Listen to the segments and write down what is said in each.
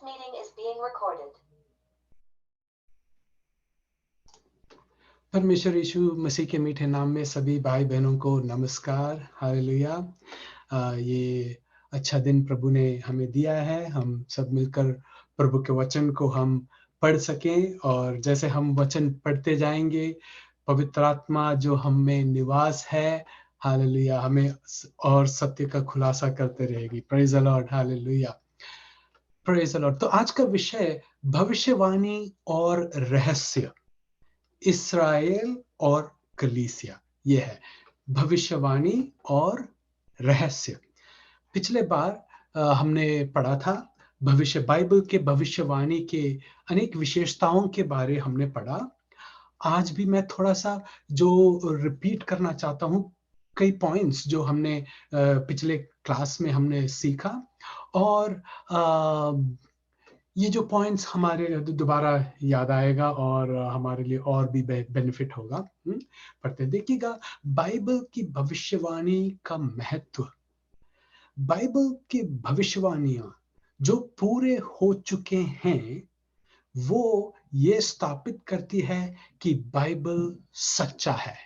meeting is being recorded. परमेश्वर यीशु मसीह के मीठे नाम में सभी भाई बहनों को नमस्कार। हालेलुया। ये अच्छा दिन प्रभु ने हमें दिया है। हम सब मिलकर प्रभु के वचन को हम पढ़ सकें, और जैसे हम वचन पढ़ते जाएंगे, पवित्र आत्मा जो हम में निवास है, हालेलुया, हमें और सत्य का खुलासा करते रहेगी। Praise the Lord. Hallelujah, praise the Lord. तो आज का विषय भविष्यवाणी और रहस्य, इस्राएल और कलीसिया। ये है भविष्यवाणी और रहस्य। पिछले बार हमने पढ़ा था भविष्य, बाइबल के भविष्यवाणी के अनेक विशेषताओं के बारे हमने पढ़ा। आज भी मैं थोड़ा सा जो रिपीट करना चाहता हूँ, कई पॉइंट्स जो हमने पिछले क्लास में हमने सीखा, और ये जो पॉइंट्स हमारे दोबारा याद आएगा और हमारे लिए और भी बेनिफिट होगा। पढ़ते देखिएगा, बाइबल की भविष्यवाणी का महत्व। बाइबल की भविष्यवाणियां जो पूरे हो चुके हैं, वो ये स्थापित करती है कि बाइबल सच्चा है।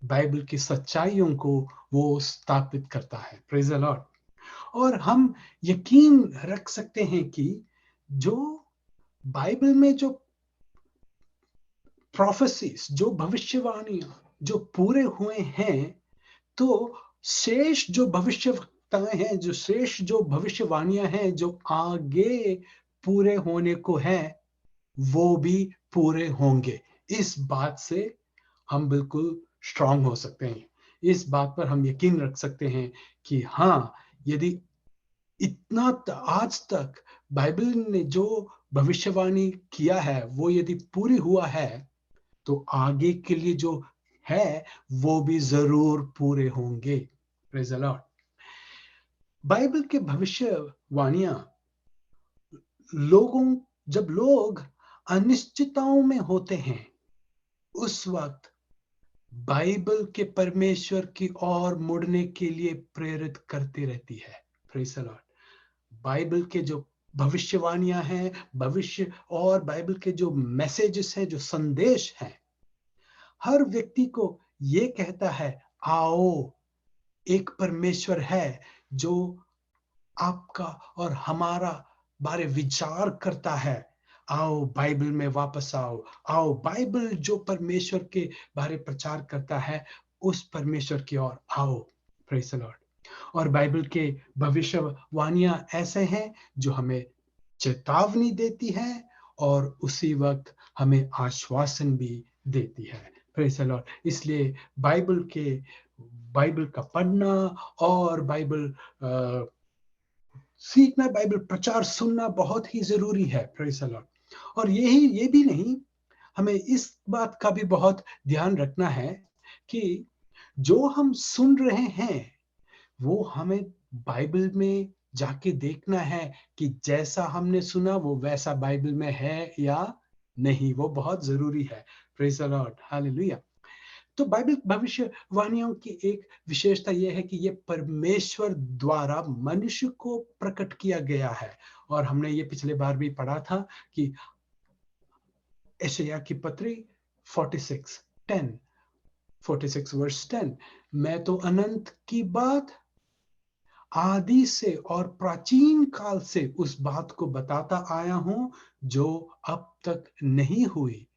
बाइबल की सच्चाइयों को वो स्थापित करता है। Praise the Lord. और हम यकीन रख सकते हैं कि जो बाइबल में जो प्रोफेसीज, जो भविष्यवाणियां जो पूरे हुए हैं, तो शेष जो भविष्यताएं हैं, जो शेष जो भविष्यवाणियां हैं जो आगे पूरे होने को है, वो भी पूरे होंगे। इस बात से हम बिल्कुल स्ट्रांग हो सकते हैं। इस बात पर हम यकीन रख सकते हैं कि हाँ, यदि इतना आज तक बाइबल ने जो भविष्यवाणी किया है वो यदि पूरी हुआ है, तो आगे के लिए जो है वो भी जरूर पूरे होंगे। Praise the Lord. बाइबल के भविष्यवाणियां जब लोग अनिश्चितताओं में होते हैं, उस वक्त बाइबल के परमेश्वर की ओर मुड़ने के लिए प्रेरित करती रहती है। Praise the Lord. बाइबल के जो भविष्यवाणियां हैं, भविष्य और बाइबल के जो मैसेजेस हैं, जो संदेश हैं, हर व्यक्ति को ये कहता है, आओ, एक परमेश्वर है जो आपका और हमारा बारे विचार करता है। आओ बाइबल में वापस आओ। आओ बाइबल जो परमेश्वर के बारे प्रचार करता है, उस परमेश्वर की ओर आओ। Praise the Lord. और बाइबल के भविष्यवाणियां ऐसे हैं जो हमें चेतावनी देती है और उसी वक्त हमें आश्वासन भी देती है। Praise the Lord. इसलिए बाइबल का पढ़ना और बाइबल सीखना, बाइबल प्रचार सुनना बहुत ही जरूरी है। Praise the Lord. और ये भी नहीं, हमें इस बात का भी बहुत ध्यान रखना है कि जो हम सुन रहे हैं वो हमें बाइबल में जाके देखना है कि जैसा हमने सुना वो वैसा बाइबल में है या नहीं। वो बहुत जरूरी है। Praise the Lord. हालेलुया। तो बाइबल भविष्यवाणियों की एक विशेषता यह है कि ये परमेश्वर द्वारा मनुष्य को प्रकट किया गया है। और हमने ये पिछले बार भी पढ़ा था कि यशायाह की पत्री 46 वर्स 10, मैं तो अनंत की बात, आदि से और प्राचीन काल से उस बात को बताता आया हूं जो अब तक नहीं हुई।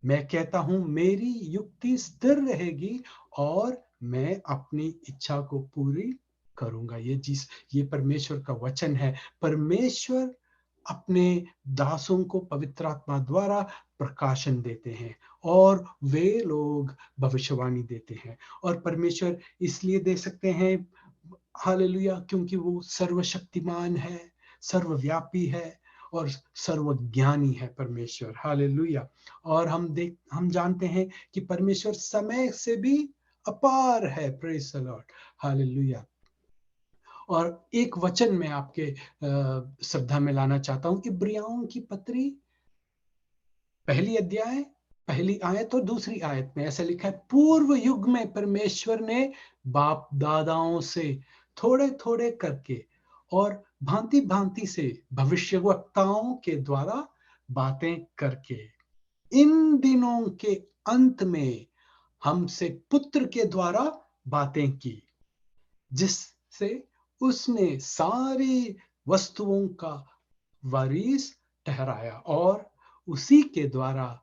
मैं कहता हूं मेरी युक्ति स्थिर रहेगी और मैं अपनी इच्छा को पूरी करूंगा। ये परमेश्वर का वचन है। परमेश्वर अपने दासों को पवित्र आत्मा द्वारा प्रकाशन देते हैं और वे लोग भविष्यवाणी देते हैं। और परमेश्वर इसलिए दे सकते हैं, हालेलुया, क्योंकि वो सर्वशक्तिमान है, सर्वव्यापी है और सर्वज्ञानी है परमेश्वर। हालेलुया। और हम जानते हैं कि परमेश्वर समय से भी अपार है। Praise the Lord. हालेलुया। और एक वचन में आपके श्रद्धा में लाना चाहता हूं, इब्रियों की पत्री पहली अध्याय पहली आयत और दूसरी आयत में ऐसा लिखा है, पूर्व युग में परमेश्वर ने बाप दादाओं से थोड़े थोड़े करके और भांति भांति से भविष्यवक्ताओं के द्वारा बातें करके इन दिनों के अंत में हमसे पुत्र के द्वारा बातें की, जिससे उसने सारी वस्तुओं का वारिस ठहराया और उसी के द्वारा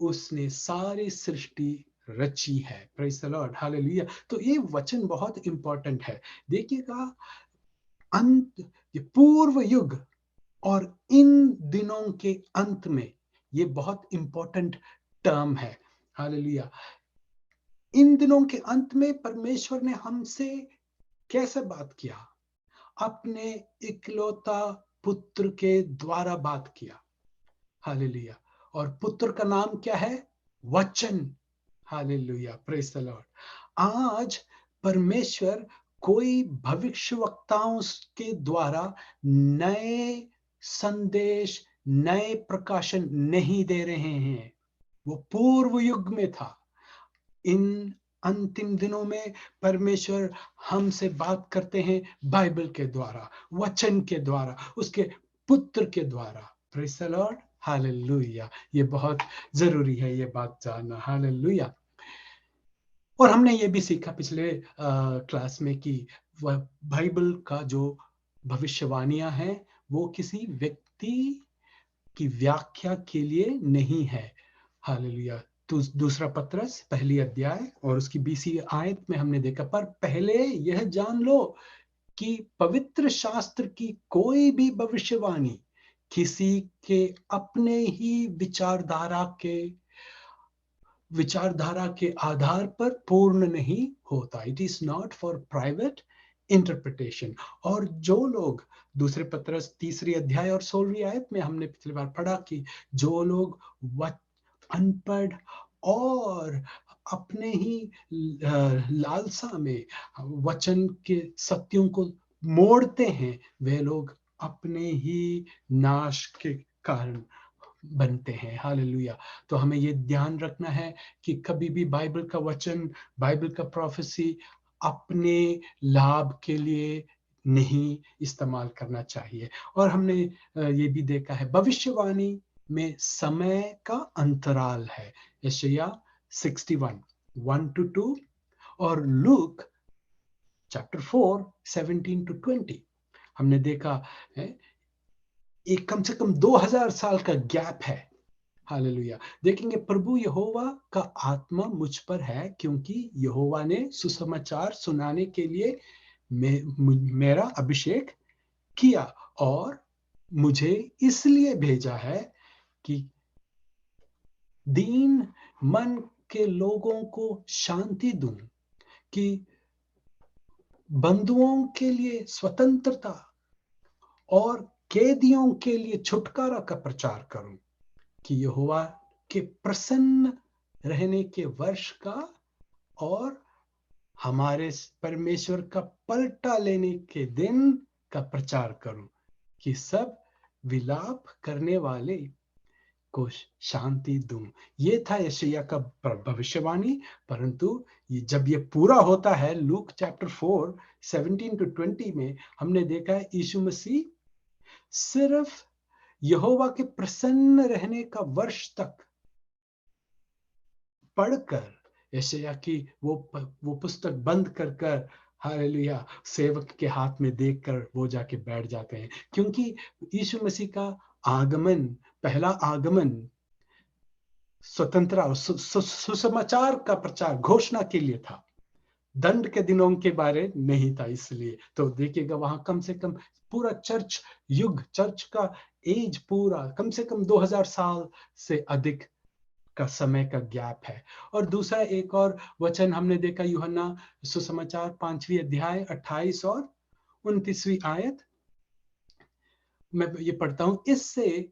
उसने सारी सृष्टि रची है। Praise the Lord, hallelujah. तो ये वचन बहुत इंपॉर्टेंट है। देखिएगा, अंत, ये पूर्व युग और इन दिनों के अंत में, ये बहुत इंपॉर्टेंट टर्म है। हालेलुया। इन दिनों के अंत में परमेश्वर ने हमसे कैसे बात किया? अपने इकलौता पुत्र के द्वारा बात किया। हालेलुया। और पुत्र का नाम क्या है? वचन। Hallelujah, praise the Lord. आज परमेश्वर कोई भविष्यवक्ताओं के द्वारा नए संदेश, नए प्रकाशन नहीं दे रहे हैं। वो पूर्व युग में था। इन अंतिम दिनों में परमेश्वर हमसे बात करते हैं बाइबल के द्वारा, वचन के द्वारा, उसके पुत्र के द्वारा। Praise the Lord, hallelujah. ये बहुत जरूरी है ये बात जानना। हालेलुया। और हमने ये भी सीखा पिछले क्लास में कि वह बाइबल का जो भविष्यवाणियां हैं वो किसी व्यक्ति की व्याख्या के लिए नहीं है। हालेलुया। तो दूसरा पत्रस पहली अध्याय और उसकी 20वीं आयत में हमने देखा, पर पहले यह जान लो कि पवित्र शास्त्र की कोई भी भविष्यवाणी किसी के अपने ही विचारधारा के आधार पर पूर्ण नहीं होता। It is not for private interpretation. और जो लोग, दूसरे पत्रस तीसरी अध्याय और 16वीं आयत में हमने पिछली बार पढ़ा कि जो लोग अनपढ़ और अपने ही लालसा में वचन के सत्यों को मोड़ते हैं, वे लोग अपने ही नाश के कारण बनते हैं। हालेलुया। तो हमें ये ध्यान रखना है कि कभी भी बाइबल का वचन, बाइबल का प्रोफेसी अपने लाभ के लिए नहीं इस्तेमाल करना चाहिए। और हमने ये भी देखा है भविष्यवाणी में समय का अंतराल है। यशायाह 61 1-2 और लूक चैप्टर 4 17-20 हमने देखा है। एक कम से कम 2000 साल का गैप है। हालेलुया। देखेंगे, प्रभु यहोवा का आत्मा मुझ पर है क्योंकि यहोवा ने सुसमाचार सुनाने के लिए मेरा अभिषेक किया और मुझे इसलिए भेजा है कि दीन मन के लोगों को शांति दूं, कि बंधुओं के लिए स्वतंत्रता और कैदियों के लिए छुटकारा का प्रचार करूं, कि यहोवा के प्रसन्न रहने के वर्ष का और हमारे परमेश्वर का पलटा लेने के दिन का प्रचार करूं, कि सब विलाप करने वाले को शांति दूं। ये था यशायाह का भविष्यवाणी। परंतु जब ये पूरा होता है लूक चैप्टर 4 17-20 में, हमने देखा है यीशु मसीह सिर्फ यहोवा के प्रसन्न रहने का वर्ष तक पढ़कर यशायाह की वो पुस्तक बंद कर हालेलुया सेवक के हाथ में देखकर वो जाके बैठ जाते हैं, क्योंकि यीशु मसीह का आगमन, पहला आगमन स्वतंत्रता और सुसमाचार का प्रचार घोषणा के लिए था, दंड के दिनों के बारे नहीं था। इसलिए तो देखिएगा वहां कम से कम पूरा चर्च युग, चर्च का एज पूरा कम से कम 2000 साल से अधिक का समय का गैप है। और दूसरा एक और वचन हमने देखा, यूहन्ना सुसमाचार 5वीं अध्याय 28 और 29वीं आयत। मैं ये पढ़ता हूं, इससे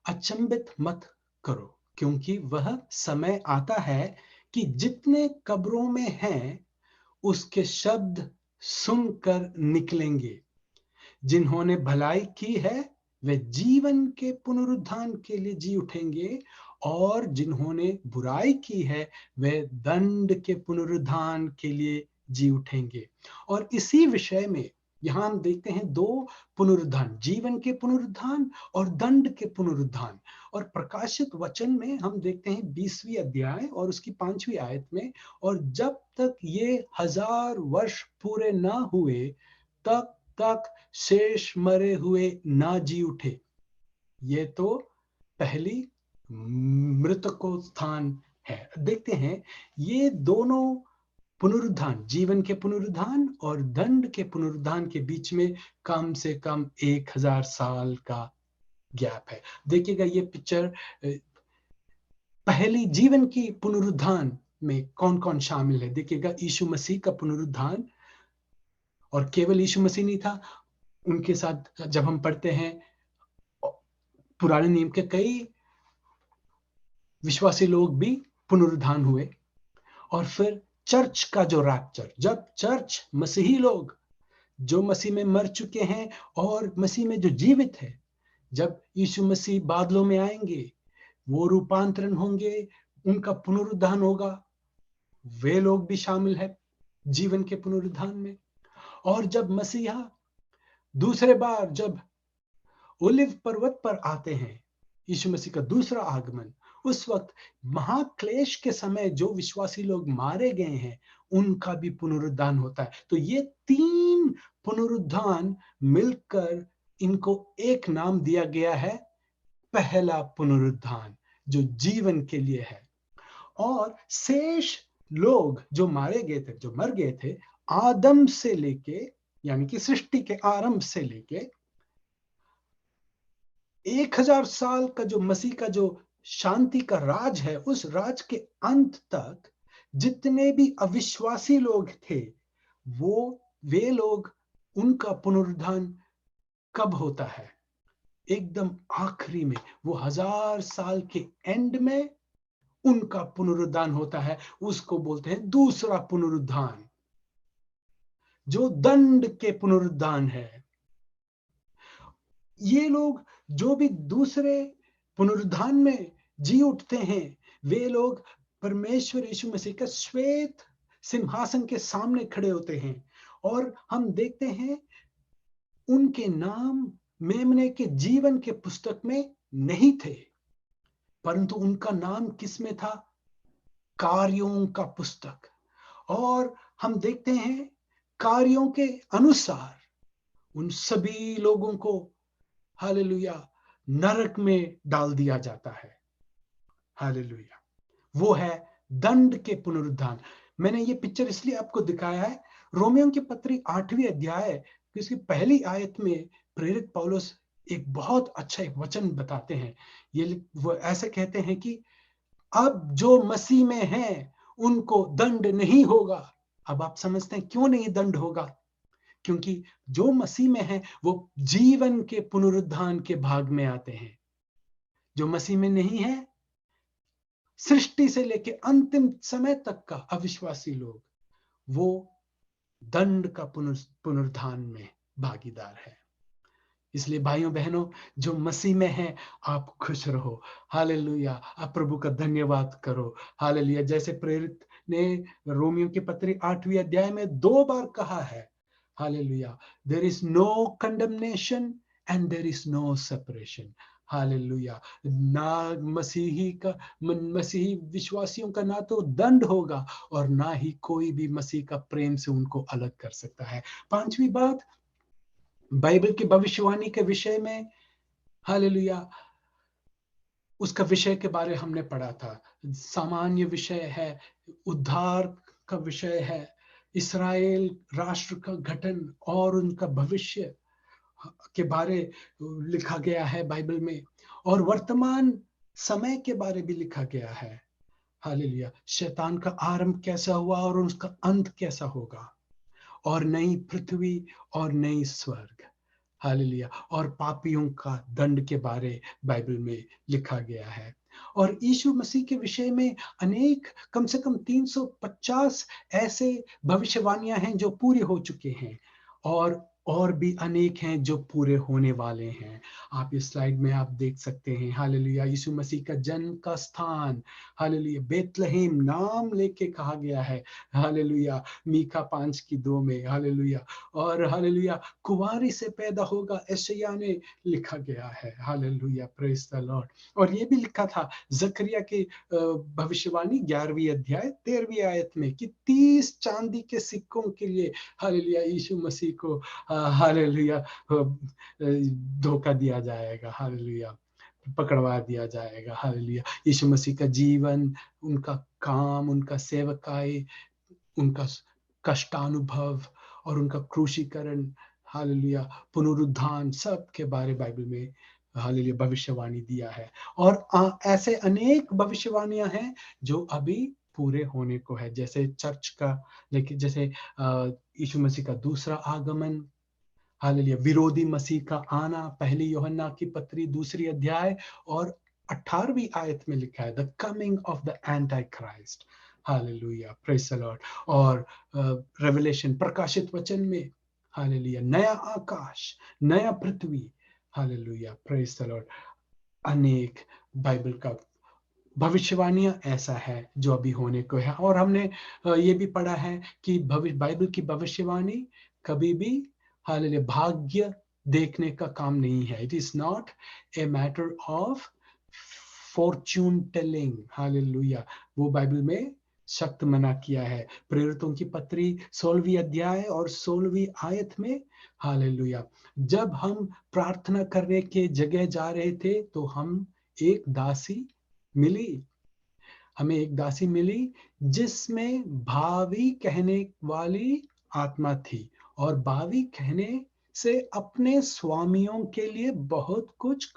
अचंभित मत करो क्योंकि वह समय आता है कि जितने कब्रों में हैं उसके शब्द सुनकर निकलेंगे, जिन्होंने भलाई की है वे जीवन के पुनरुत्थान के लिए जी उठेंगे और जिन्होंने बुराई की है वे दंड के पुनरुत्थान के लिए जी उठेंगे। और इसी विषय में यहाँ हम देखते हैं दो पुनरुत्थान, जीवन के पुनरुत्थान और दंड के पुनरुत्थान। और प्रकाशित वचन में हम देखते हैं 20वीं अध्याय और उसकी 5वीं आयत में, और जब तक ये 1000 वर्ष पूरे ना हुए तब तक शेष मरे हुए ना जी उठे। ये तो पहली मृतकोत्थान है। देखते हैं ये दोनों पुनरुत्थान, जीवन के पुनरुत्थान और दंड के पुनरुत्थान के बीच में कम से कम 1000 साल का गैप है। देखिएगा ये पिक्चर, पहली जीवन की पुनरुत्थान में कौन कौन शामिल है। देखिएगा यीशु मसीह का पुनरुत्थान, और केवल यीशु मसीह नहीं था, उनके साथ जब हम पढ़ते हैं पुराने नियम के कई विश्वासी लोग भी पुनरुत्थान हुए। और फिर चर्च का जो रैप्चर, जब चर्च मसीही लोग जो मसीह में मर चुके हैं और मसीह में जो जीवित है, जब यीशु मसीह बादलों में आएंगे, वो रूपांतरण होंगे, उनका पुनरुत्थान होगा, वे लोग भी शामिल है जीवन के पुनरुत्थान में। और जब मसीहा दूसरे बार जब ओलिव पर्वत पर आते हैं, यीशु मसीह का दूसरा आगमन, उस वक्त महाक्लेश के समय जो विश्वासी लोग मारे गए हैं उनका भी पुनरुत्थान होता है। तो ये तीन पुनरुत्थान मिलकर इनको एक नाम दिया गया है, पहला पुनरुत्थान, जो जीवन के लिए है। और शेष लोग जो मारे गए थे, जो मर गए थे, आदम से लेके, यानी कि सृष्टि के आरंभ से लेके 1000 साल का जो मसीह का जो शांति का राज है, उस राज के अंत तक जितने भी अविश्वासी लोग थे, वे लोग, उनका पुनरुत्थान कब होता है? एकदम आखिरी में, वो 1000 साल के एंड में उनका पुनरुत्थान होता है। उसको बोलते हैं दूसरा पुनरुत्थान, जो दंड के पुनरुत्थान है। ये लोग जो भी दूसरे पुनरुत्थान में जी उठते हैं, वे लोग परमेश्वर यीशु मसीह का श्वेत सिंहासन के सामने खड़े होते हैं। और हम देखते हैं उनके नाम मेमने के जीवन के पुस्तक में नहीं थे, परंतु उनका नाम किस में था? कार्यों का पुस्तक। और हम देखते हैं कार्यों के अनुसार उन सभी लोगों को, हालेलुया, नरक में डाल दिया जाता है। हालेलुया, वो है दंड के पुनरुत्थान। मैंने ये पिक्चर इसलिए आपको दिखाया है, रोमियो की पत्री 8वीं अध्याय की उसकी पहली आयत में प्रेरित पौलुस एक बहुत अच्छा एक वचन बताते हैं। ये वो ऐसे कहते हैं कि अब जो मसीह में हैं उनको दंड नहीं होगा। अब आप समझते हैं क्यों नहीं दंड होगा? क्योंकि जो मसीह में है वो जीवन के पुनरुत्थान के भाग में आते हैं। जो मसीह में नहीं है, सृष्टि से लेके अंतिम समय तक का अविश्वासी लोग, वो दंड का पुनरुत्थान में भागीदार है। इसलिए भाइयों बहनों, जो मसीह में हैं, आप खुश रहो। हालेलुया, आप प्रभु का धन्यवाद करो। हालेलुया, जैसे प्रेरित ने रोमियो की पत्री 8वीं अध्याय में 2 बार कहा है, hallelujah, there is no condemnation and there is no separation. Hallelujah, ना मसीही विश्वासियों का ना तो दंड होगा और ना ही कोई भी मसीह का प्रेम से उनको अलग कर सकता है। 5वीं बात, बाइबल की भविष्यवाणी के विषय में, हालेलुया, उसका विषय के बारे हमने पढ़ा था। सामान्य विषय है, उद्धार का विषय है, इस्राएल राष्ट्र का गठन और उनका भविष्य के बारे लिखा गया है बाइबल में, और वर्तमान समय के बारे भी लिखा गया है। हालेलुया, शैतान का आरंभ कैसा हुआ और उसका अंत कैसा होगा, और नई पृथ्वी और नई स्वर्ग, हालेलुया, और पापियों का दंड के बारे बाइबल में लिखा गया है। और यीशु मसीह के विषय में अनेक, कम से कम 350 ऐसे भविष्यवाणियां हैं जो पूरे हो चुके हैं, और भी अनेक हैं जो पूरे होने वाले हैं। आप इस स्लाइड में आप देख सकते हैं। हालेलुया। यीशु मसीह का जन्म का स्थान, हालेलुया, बेतलहम नाम लेके कहा गया है। हालेलुया। मीका 5:2 में, हालेलुया। और हालेलुया, कुंवारी से पैदा होगा, यशायाह ने लिखा गया है। Hallelujah, praise the Lord. और ये भी लिखा था जकरिया की भविष्यवाणी 11वीं अध्याय 13वीं आयत में कि 30 चांदी के सिक्कों के लिए, हालेलुया, यीशु मसीह को हालेलुया धोखा दिया जाएगा। हालेलुया, पकड़वा दिया जाएगा। हालेलुया। यीशु मसीह का जीवन, उनका काम, उनका सेवकाई, उनका कष्टानुभव और उनका क्रूशीकरण, हालेलुया, पुनरुत्थान, सब के बारे बाइबल में हालेलुया भविष्यवाणी दिया है। और ऐसे अनेक भविष्यवाणियां हैं जो अभी पूरे होने को है, जैसे चर्च का, लेकिन जैसे यीशु मसीह का दूसरा आगमन, हालेलुया, विरोधी मसीह का आना, पहली यूहन्ना की पत्री 2 अध्याय और 18वीं आयत में लिखा है, the coming of the anti Christ. Hallelujah, praise the Lord. और रेवलेशन, प्रकाशित वचन में, हालेलुया, नया आकाश, नया पृथ्वी, हालेलुया, प्रेज द लॉर्ड। अनेक बाइबल का भविष्यवाणियां ऐसा है जो अभी होने को है। और हमने ये भी पढ़ा है कि बाइबल की भविष्यवाणी कभी भी, हालेलुया, भाग्य देखने का काम नहीं है। It is not a matter of Fortune telling. Hallelujah, वो बाइबल में सख्त मना किया है। प्रेरितों की पत्री 16वीं अध्याय और 16वीं आयत में, हालेलुया, जब हम प्रार्थना करने के जगह जा रहे थे तो हमें एक दासी मिली जिसमें भावी कहने वाली आत्मा थी, और भावी कहने से अपने स्वामियों के लिए बहुत कुछ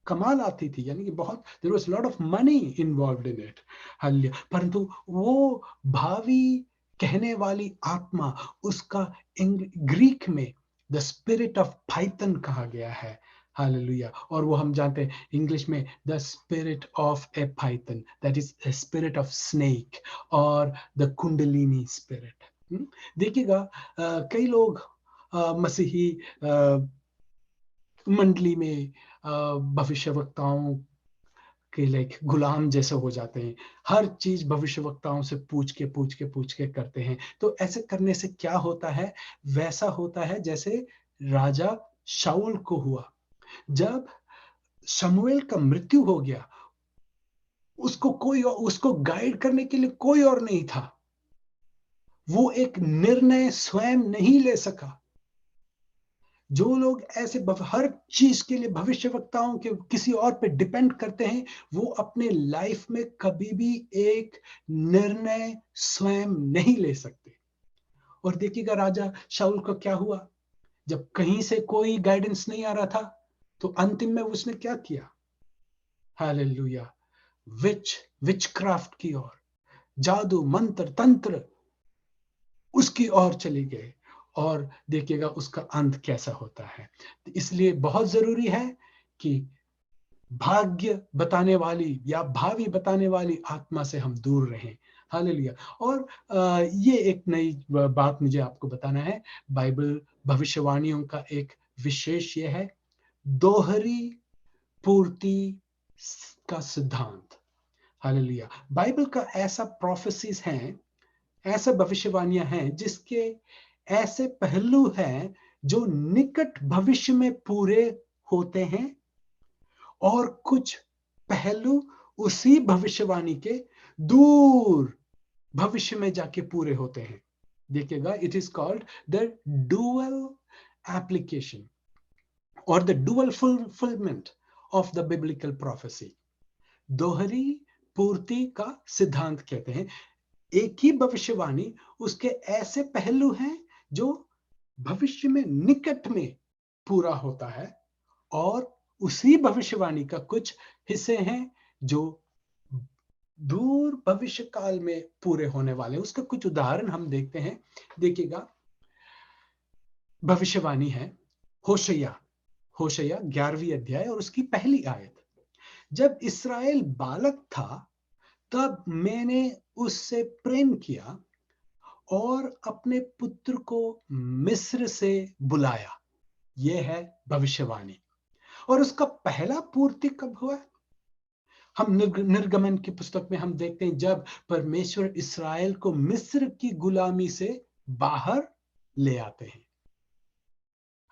कमा लाती थी, यानी कि बहुत, there was lot of money involved in it. Hallelujah. परंतु वो भावी कहने वाली आत्मा, उसका ग्रीक में द स्पिरिट ऑफ पाइथन कहा गया है। हालेलुया। और वो हम जानते हैं इंग्लिश में the spirit of A Python, that is the spirit of snake, और द कुंडलिनी स्पिरिट। देखिएगा, कई लोग मसीही मंडली में भविष्यवक्ताओं के लाइक गुलाम जैसे हो जाते हैं। हर चीज भविष्यवक्ताओं से पूछ के करते हैं। तो ऐसे करने से क्या होता है? वैसा होता है जैसे राजा शाऊल को हुआ। जब शमूएल का मृत्यु हो गया, उसको गाइड करने के लिए कोई और नहीं था। वो एक निर्णय स्वयं नहीं ले सका। जो लोग ऐसे हर चीज के लिए भविष्यवक्ताओं के किसी और पे डिपेंड करते हैं, वो अपने लाइफ में कभी भी एक निर्णय स्वयं नहीं ले सकते। और देखिएगा राजा शाऊल को क्या हुआ, जब कहीं से कोई गाइडेंस नहीं आ रहा था, तो अंतिम में उसने क्या किया? हालेलुया, विचक्राफ्ट की ओर, जादू, मंत्र, तंत्र, उसकी ओर चली गए। और देखिएगा उसका अंत कैसा होता है। तो इसलिए बहुत जरूरी है कि भाग्य बताने वाली या भावी बताने वाली आत्मा से हम दूर रहें। हालेलुया। और ये एक नई बात मुझे आपको बताना है। बाइबल भविष्यवाणियों का एक विशेष ये है, दोहरी पूर्ति का सिद्धांत। हालेलुया। बाइबल का ऐसा प्रोफेसीज हैं, ऐसा भविष्यवाणियां हैं जिसके ऐसे पहलू हैं जो निकट भविष्य में पूरे होते हैं, और कुछ पहलू उसी भविष्यवाणी के दूर भविष्य में जाके पूरे होते हैं। देखिएगा, it is called the dual application और the dual fulfilment of the biblical prophecy. दोहरी पूर्ति का सिद्धांत कहते हैं। एक ही भविष्यवाणी, उसके ऐसे पहलू हैं जो भविष्य में निकट में पूरा होता है, और उसी भविष्यवाणी का कुछ हिस्से हैं जो दूर भविष्य काल में पूरे होने वाले हैं। उसका कुछ उदाहरण हम देखते हैं। देखिएगा, भविष्यवाणी है होशैया 11वीं अध्याय और उसकी पहली आयत। जब इस्राएल बालक था, तब मैंने उससे प्रेम किया और अपने पुत्र को मिस्र से बुलाया। यह है भविष्यवाणी। और उसका पहला पूर्ति कब हुआ? हम निर्गमन की पुस्तक में हम देखते हैं जब परमेश्वर इस्राएल को मिस्र की गुलामी से बाहर ले आते हैं।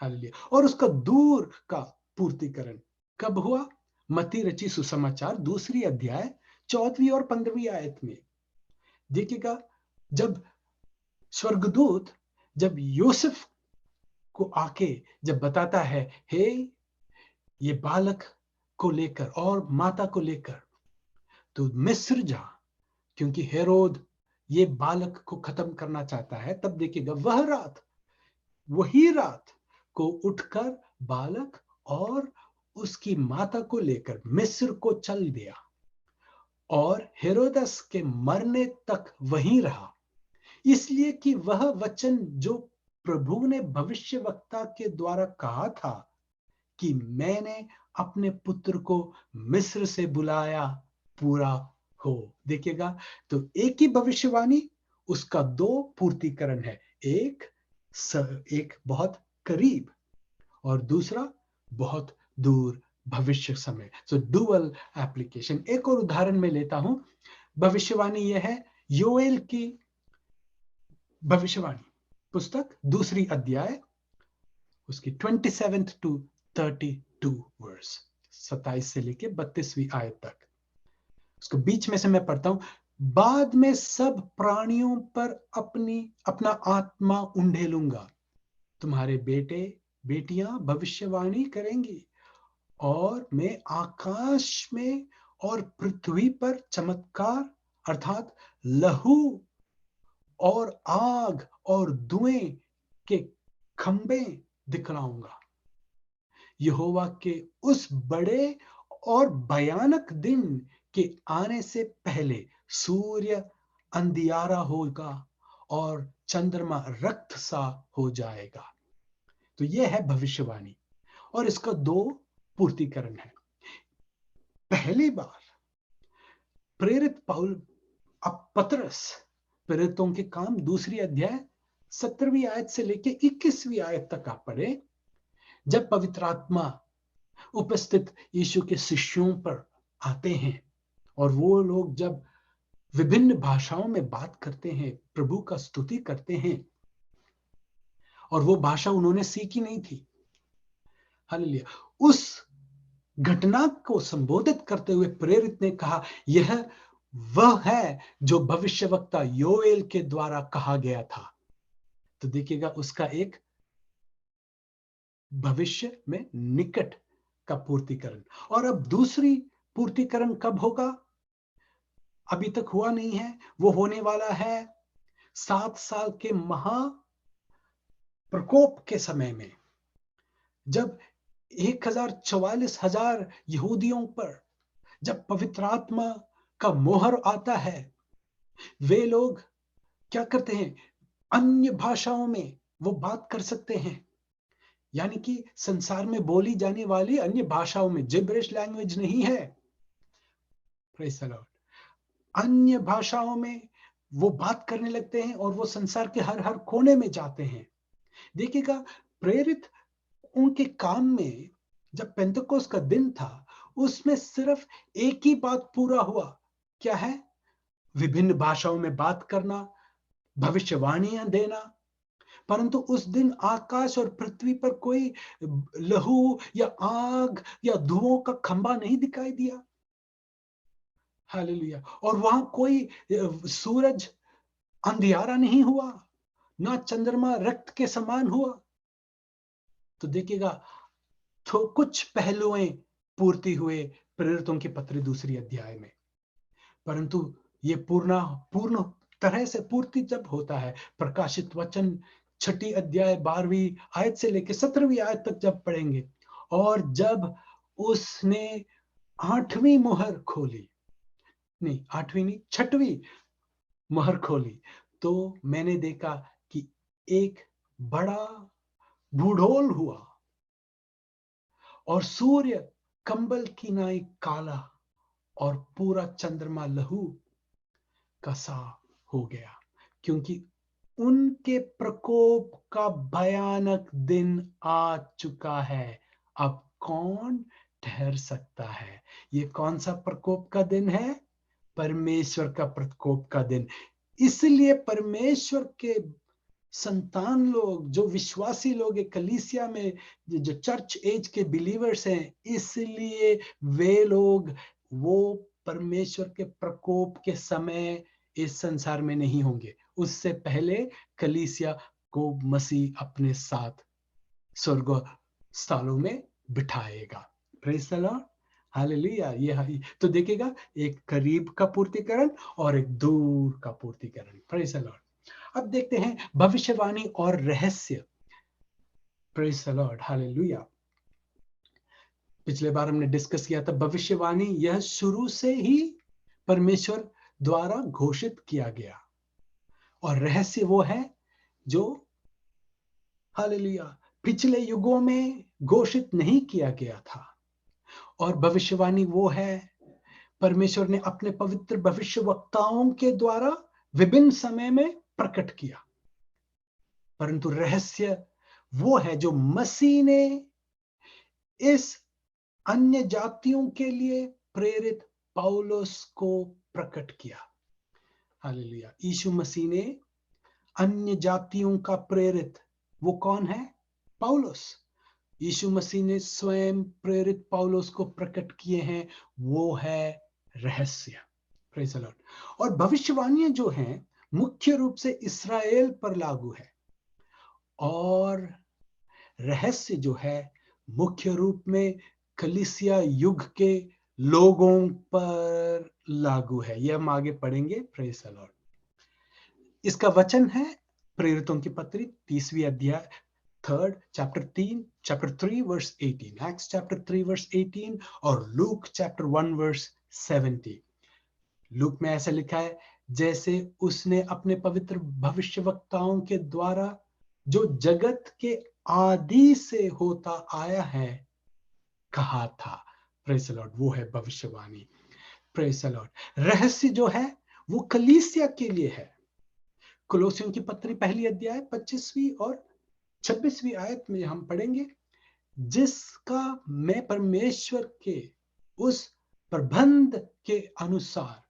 हालेलुया। और उसका दूर का पूर्तिकरण कब हुआ? मत्ती रची सुसमाचार 2 अध्याय 14वीं और 15वीं आयत में देखिएगा, जब स्वर्गदूत जब यूसुफ को आके जब बताता है, हे ये बालक को लेकर और माता को लेकर तो मिस्र जा, क्योंकि हेरोद ये बालक को खत्म करना चाहता है, तब देखिएगा वही रात को उठकर बालक और उसकी माता को लेकर मिस्र को चल दिया और हेरोदस के मरने तक वहीं रहा, इसलिए कि वह वचन जो प्रभु ने भविष्यवक्ता के द्वारा कहा था कि मैंने अपने पुत्र को मिस्र से बुलाया पूरा हो। देखिएगा, तो एक ही भविष्यवाणी, उसका 2 पूर्तिकरण है, एक बहुत करीब और दूसरा बहुत दूर भविष्य समय। सो डुअल एप्लीकेशन। एक और उदाहरण में लेता हूं, भविष्यवाणी यह है योएल की भविष्यवाणी पुस्तक 2 अध्याय उसकी 27 टू 32 वर्स, 27 से लेके 32वीं आयत तक। उसको बीच में से मैं पढ़ता हूं। बाद में सब प्राणियों पर अपना आत्मा उंडेलूंगा, तुम्हारे बेटे बेटियां भविष्यवाणी करेंगी और मैं आकाश में और पृथ्वी पर चमत्कार अर्थात लहू और आग और धुएं के खंबे दिखलाऊंगा। यहोवा के उस बड़े और भयानक दिन के आने से पहले सूर्य अंधियारा होगा और चंद्रमा रक्त सा हो जाएगा। तो यह है भविष्यवाणी और इसका 2 पूर्तिकरण है। पहली बार प्रेरित पतरस प्रेरितों के काम 2 अध्याय 17वीं आयत से लेके 21वीं आयत तक आप पढ़े, जब पवित्र आत्मा उपस्थित यीशु के शिष्यों पर आते हैं और वो लोग जब विभिन्न भाषाओं में बात करते हैं, प्रभु का स्तुति करते हैं, और वो भाषा उन्होंने सीखी नहीं थी। हालेलुया। उस घटना को संबोधित करते हुए प्रेरित ने कहा, यह वह है जो भविष्यवक्ता योएल के द्वारा कहा गया था। तो देखिएगा, उसका एक भविष्य में निकट का पूर्तिकरण। और अब दूसरी पूर्तिकरण कब होगा? अभी तक हुआ नहीं है, वो होने वाला है 7 साल के महा प्रकोप के समय में, जब 1,44,000 यहूदियों पर जब पवित्र आत्मा का मोहर आता है, वे लोग क्या करते हैं? अन्य भाषाओं में वो बात कर सकते हैं, यानी कि संसार में बोली जाने वाली अन्य भाषाओं में, जिब्रिश लैंग्वेज नहीं है। Praise the Lord. अन्य भाषाओं में वो बात करने लगते हैं और वो संसार के हर हर कोने में जाते हैं। देखिएगा, प्रेरित उनके काम में जब पेंतकोस्त का दिन था, उसमें सिर्फ एक ही बात पूरा हुआ। क्या है? विभिन्न भाषाओं में बात करना, भविष्यवाणियां देना। परंतु उस दिन आकाश और पृथ्वी पर कोई लहू या आग या धुओं का खंभा नहीं दिखाई दिया। हालेलुया। और वहां कोई सूरज अंधियारा नहीं हुआ, ना चंद्रमा रक्त के समान हुआ। तो देखिएगा, तो कुछ पहलुएं पूर्ति हुए प्रेरितों की पत्री 2 अध्याय में, परंतु ये पूर्ण तरह से पूर्ति जब होता है, प्रकाशित वचन 6 अध्याय 12वीं आयत से लेकर 17वीं आयत तक जब पढ़ेंगे, और जब उसने 8वीं मोहर खोली, नहीं 8वीं नहीं 6वीं मोहर खोली, तो मैंने देखा कि एक बड़ा बूढ़ोल हुआ और सूर्य कंबल की नाई काला और पूरा चंद्रमा लहू का सा हो गया, क्योंकि उनके प्रकोप का भयानक दिन आ चुका है। अब कौन ठहर सकता है? ये कौन सा प्रकोप का दिन है? परमेश्वर का प्रकोप का दिन। इसलिए परमेश्वर के संतान लोग, जो विश्वासी लोग हैं कलीसिया में, जो चर्च एज के बिलीवर्स हैं, इसलिए वे लोग वो परमेश्वर के प्रकोप के समय इस संसार में नहीं होंगे। उससे पहले कलीसिया को मसीह अपने साथ स्वर्ग स्थानों में बिठाएगा। Praise the Lord, hallelujah. ये तो देखिएगा, एक करीब का पूर्तिकरण और एक दूर का पूर्तिकरण। Praise the Lord. अब देखते हैं भविष्यवाणी और रहस्य। Praise the Lord, hallelujah. पिछले बार हमने डिस्कस किया था भविष्यवाणी, यह शुरू से ही परमेश्वर द्वारा घोषित किया गया, और रहस्य वो है जो, हालेलुया, पिछले युगों में घोषित नहीं किया गया था। और भविष्यवाणी वो है परमेश्वर ने अपने पवित्र भविष्यवक्ताओं के द्वारा विभिन्न समय में प्रकट किया। परंतु रहस्य वो है जो मसीह ने इस अन्य जातियों के लिए प्रेरित पौलुस को प्रकट किया। हालेलुया। यीशु मसीह ने अन्य जातियों का प्रेरित, वो कौन है? पौलुस। यीशु मसीह ने स्वयं प्रेरित पौलुस को प्रकट किए हैं, वो है रहस्य। Praise the Lord. और भविष्यवाणियां जो हैं मुख्य रूप से इस्राएल पर लागू है, और रहस्य जो है मुख्य रूप में कलीसिया युग के लोगों पर लागू है। यह हम आगे पढ़ेंगे। Praise the Lord. इसका वचन है प्रेरितों की पत्री 30वीं अध्याय, chapter 3 verse 18, Acts chapter 3 verse 18, और Luke chapter 1 verse 70। लूक में ऐसा लिखा है, जैसे उसने अपने पवित्र भविष्यवक्ताओं के द्वारा जो जगत के आदि से होता आया है कहा था। Praise the Lord. वो है भविष्यवाणी। Praise the Lord. रहस्य जो है वो कलीसिया के लिए है। कुलोसियों की पत्री पहली अध्याय 25वीं और 26वीं आयत में हम पढ़ेंगे, जिसका मैं परमेश्वर के उस प्रबंध के अनुसार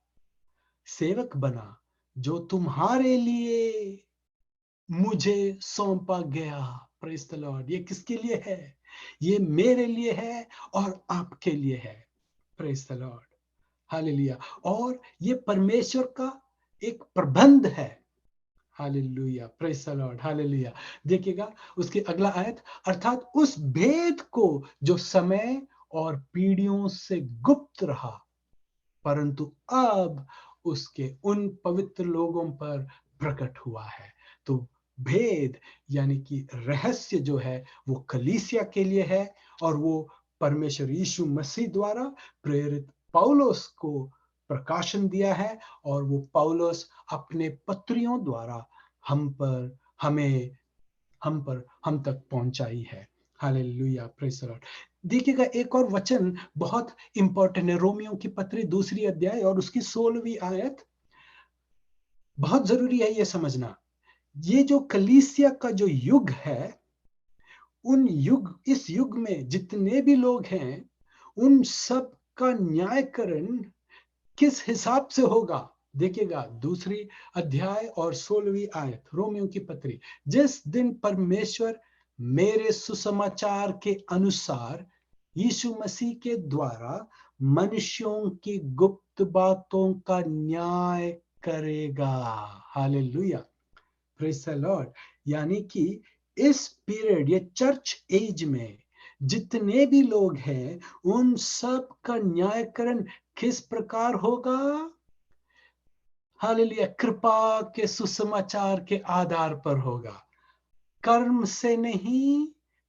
सेवक बना जो तुम्हारे लिए मुझे सौंपा गया। Praise the Lord. ये किसके लिए है? ये मेरे लिए है और आपके लिए है। Praise the Lord, hallelujah. और ये परमेश्वर का एक प्रबंध है। Hallelujah, praise the Lord, hallelujah. देखिएगा उसके अगला आयत, अर्थात उस भेद को जो समय और पीढ़ियों से गुप्त रहा, परंतु अब उसके उन पवित्र लोगों पर प्रकट हुआ है। तो भेद यानी कि रहस्य जो है वो कलीसिया के लिए है, और वो परमेश्वर यीशु मसीह द्वारा प्रेरित पौलुस को प्रकाशन दिया है, और वो पौलुस अपने पत्रियों द्वारा हम पर हमें हम तक पहुंचाई है। Hallelujah, praise the Lord. देखिएगा एक और वचन बहुत इंपॉर्टेंट है, रोमियो की पत्री 2 अध्याय और उसकी 16वीं आयत। बहुत जरूरी है ये समझना। ये जो कलीसिया का जो युग है, इस युग में जितने भी लोग हैं, उन सब का न्यायकरण किस हिसाब से होगा? देखिएगा 2 अध्याय और 16वीं आयत रोमियो की पत्री। जिस दिन परमेश्वर मेरे सुसमाचार के अनुसार यीशु मसीह के द्वारा मनुष्यों की गुप्त बातों का न्याय करेगा। Hallelujah, praise the Lord. यानी कि इस पीरियड, ये चर्च एज में जितने भी लोग हैं, उन सब का न्यायकरण किस प्रकार होगा? हालेलुया, कृपा के सुसमाचार के आधार पर होगा। कर्म से नहीं,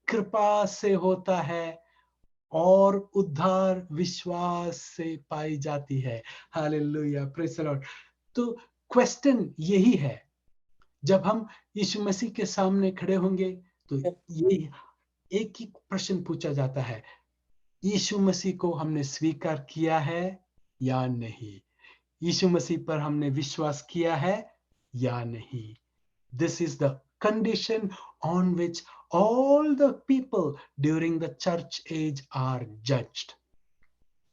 कृपा से होता है, और उद्धार विश्वास से पाई जाती है। Hallelujah, praise the Lord. तो क्वेश्चन यही है, जब हम यीशु मसीह के सामने खड़े होंगे, तो ये एक ही प्रश्न पूछा जाता है, यीशु मसीह को हमने स्वीकार किया है या नहीं? यीशु मसीह पर हमने विश्वास किया है या नहीं? This is the condition on which all the people during the church age are judged.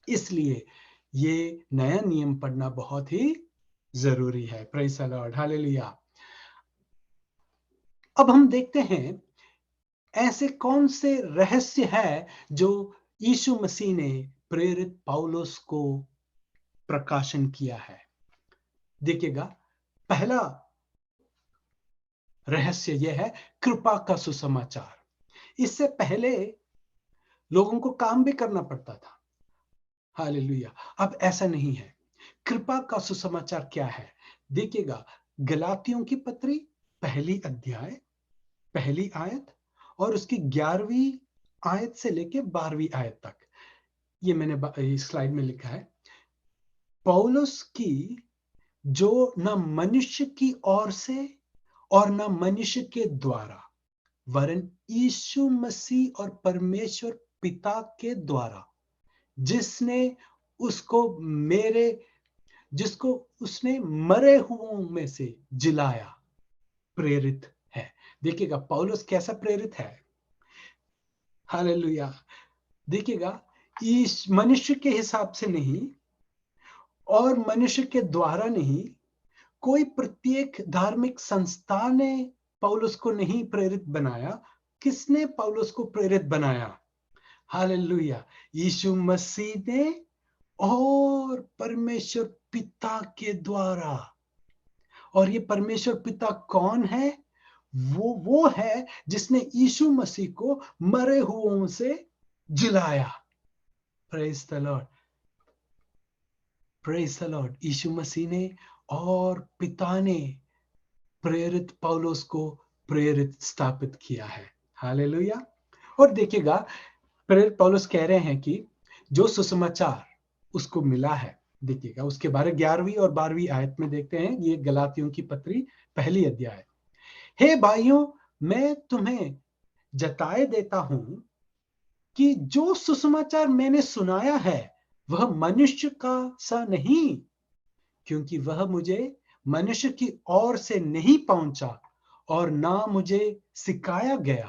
इसलिए ये नया नियम पढ़ना बहुत ही जरूरी है. Praise the Lord, hallelujah. अब हम देखते हैं ऐसे कौन से रहस्य है जो यीशु मसीह ने प्रेरित पौलुस को प्रकाशन किया है. देखिएगा, पहला रहस्य यह है कृपा का सुसमाचार. इससे पहले लोगों को काम भी करना पड़ता था. हालेलुया. अब ऐसा नहीं है. कृपा का सुसमाचार क्या है? देखिएगा, गलातियों की पत्री पहली अध्याय पहली आयत और उसकी 11वीं आयत से लेके 12वीं आयत तक. ये मैंने स्लाइड में लिखा है. पौलुस की जो न मनुष्य की ओर से और न मनुष्य के द्वारा वरन यीशु मसीह और परमेश्वर पिता के द्वारा जिसको उसने मरे हुओं में से जिलाया, प्रेरित है. देखिएगा, पौलुस कैसा प्रेरित है. हालेलुया. देखिएगा, इस मनुष्य के हिसाब से नहीं और मनुष्य के द्वारा नहीं. कोई प्रत्येक धार्मिक संस्था ने पौलुस को नहीं प्रेरित बनाया. किसने पौलुस को प्रेरित बनाया? हालेलुया. यीशु मसीह ने और परमेश्वर पिता के द्वारा. और ये परमेश्वर पिता कौन है? वो है जिसने यीशु मसीह को मरे हुओं से जिलाया. Praise the Lord, praise the Lord. Yeshu Masih ने और पिता ने प्रेरित पौलुस को प्रेरित स्थापित किया है. हालेलुया. और देखिएगा, प्रेरित पौलुस कह रहे हैं कि जो सुसमाचार उसको मिला है. देखिएगा, उसके बारे 11वीं और 12वीं आयत में देखते हैं. ये गलातियों की पत्री पहली अध्याय. हे भाइयों, मैं तुम्हें जताए देता हूं कि जो सुसमाचार मैंने सुनाया है वह मनुष्य का सा नहीं, क्योंकि वह मुझे मनुष्य की ओर से नहीं पहुंचा और ना मुझे सिखाया गया,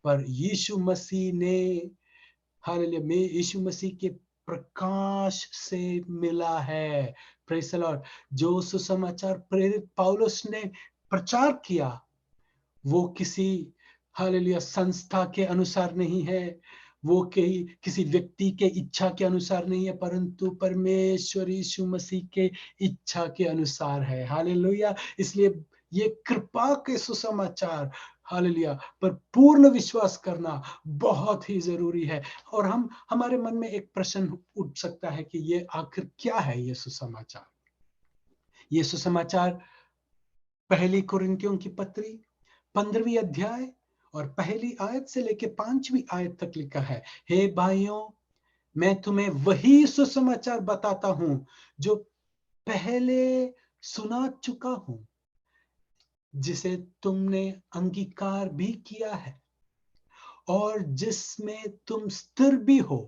पर यीशु मसीह ने, हालेलुया, में यीशु मसीह के प्रकाश से मिला है. Praise the Lord. जो सुसमाचार प्रेरित पौलुस ने प्रचार किया वो किसी, हालेलुया, संस्था के अनुसार नहीं है. वो किसी व्यक्ति के इच्छा के अनुसार नहीं है, परंतु परमेश्वर यीशु मसीह के इच्छा के अनुसार है. हालेलुया. इसलिए ये कृपा के सुसमाचार, हालेलुया, पर पूर्ण विश्वास करना बहुत ही जरूरी है. और हमारे मन में एक प्रश्न उठ सकता है कि ये आखिर क्या है ये सुसमाचार. ये सुसमाचार पहली कुरिन्थियों की पत्री 15वीं अध्याय और पहली आयत से लेके 5वीं आयत तक लिखा है. हे भाइयों, मैं तुम्हें वही सुसमाचार बताता हूं जो पहले सुना चुका हूं, जिसे तुमने अंगीकार भी किया है और जिसमें तुम स्थिर भी हो.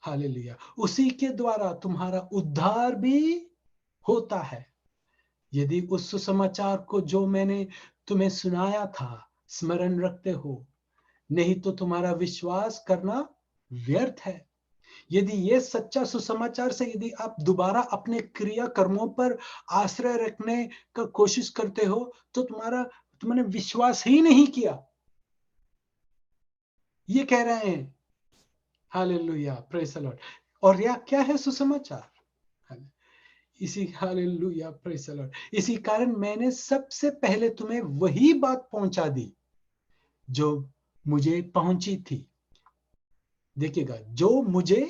हालेलुया. उसी के द्वारा तुम्हारा उद्धार भी होता है. यदि उस सुसमाचार को जो मैंने तुम्हें सुनाया था स्मरण रखते हो, नहीं तो तुम्हारा विश्वास करना व्यर्थ है. यदि ये सच्चा सुसमाचार से यदि आप दोबारा अपने क्रिया कर्मों पर आश्रय रखने का कोशिश करते हो तो तुमने विश्वास ही नहीं किया. ये कह रहे हैं. हालेलुया. Praise the Lord. और यह क्या है सुसमाचार? इसी, हालेलुया, प्रेज द लॉर्ड. इसी कारण मैंने सबसे पहले तुम्हें वही बात पहुंचा दी जो मुझे पहुंची थी. देखिएगा, जो मुझे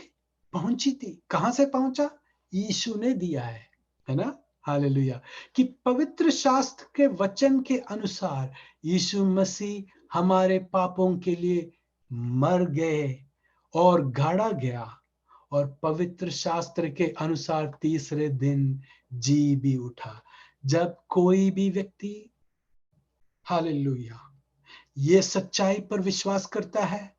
पहुंची थी. कहां से पहुंचा? यीशु ने दिया है ना. हालेलुया. कि पवित्र शास्त्र के वचन के अनुसार यीशु मसीह हमारे पापों के लिए मर गए और गाड़ा गया और पवित्र शास्त्र के अनुसार तीसरे दिन जी भी उठा. जब कोई भी व्यक्ति, हालेलुया, ये सच्चाई पर विश्वास करता है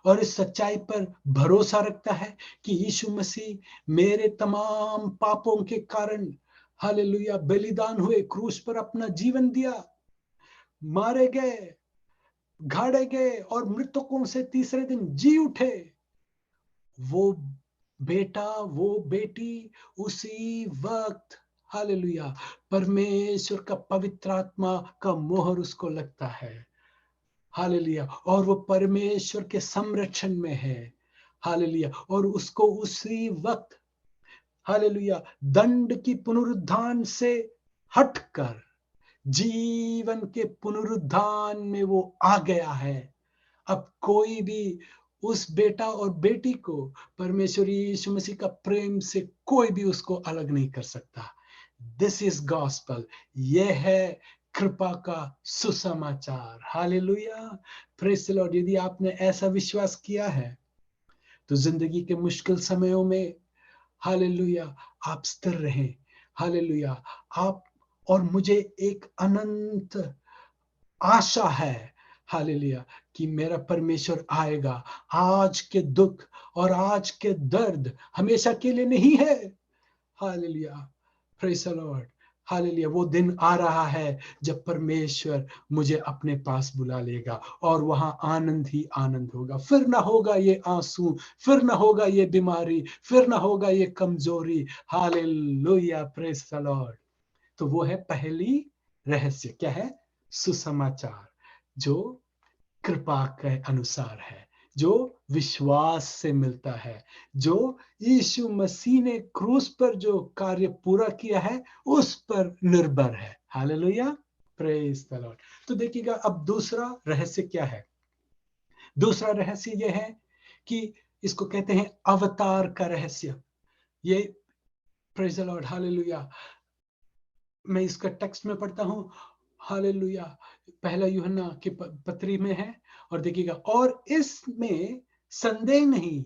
और इस सच्चाई पर भरोसा रखता है कि यीशु मसीह मेरे तमाम पापों के कारण, हालेलुया, बलिदान हुए, क्रूस पर अपना जीवन दिया, मारे गए, गाड़े गए और मृतकों से तीसरे दिन जी उठे, वो बेटा, वो बेटी उसी वक्त, हालेलुया, परमेश्वर का पवित्र आत्मा का मोहर उसको लगता है, हालेलुया, और वो परमेश्वर के संरक्षण में है, हालेलुया, और उसको उसी वक्त, हालेलुया, दंड की पुनरुत्थान से हटकर जीवन के पुनरुत्थान में वो आ गया है। अब कोई भी उस बेटा और बेटी को परमेश्वर यीशु मसीह का प्रेम से कोई भी उसको अलग नहीं कर सकता। दिस इज गॉस्पल, यह है कृपा का सुसमाचार। Hallelujah, praise the Lord. यदि आपने ऐसा विश्वास किया है तो जिंदगी के मुश्किल समयों में, हालेलुया, आप स्थिर रहें। हालेलुया, आप और मुझे एक अनंत आशा है, हालेलुया, कि मेरा परमेश्वर आएगा। आज के दुख और आज के दर्द हमेशा के लिए नहीं है। Hallelujah, praise the Lord. Hallelujah, वो दिन आ रहा है जब परमेश्वर मुझे अपने पास बुला लेगा और वहां आनंद ही आनंद होगा। फिर ना होगा ये आंसू, फिर ना होगा ये बीमारी, फिर ना होगा ये कमजोरी। Hallelujah, praise the Lord. तो वो है पहली रहस्य, क्या है? सुसमाचार, जो कृपा के अनुसार है, जो विश्वास से मिलता है, जो यीशु मसीह ने क्रूस पर जो कार्य पूरा किया है उस पर निर्भर है। Hallelujah, praise the Lord. तो देखिएगा, अब दूसरा रहस्य क्या है? दूसरा रहस्य यह है कि इसको कहते हैं अवतार का रहस्य। ये, प्रेज द लॉर्ड, हालेलुया, मैं इसका टेक्स्ट में पढ़ता हूं, हालेलुया, पहला यूहन्ना की पत्री में है। और देखिएगा, और इसमें संदेह नहीं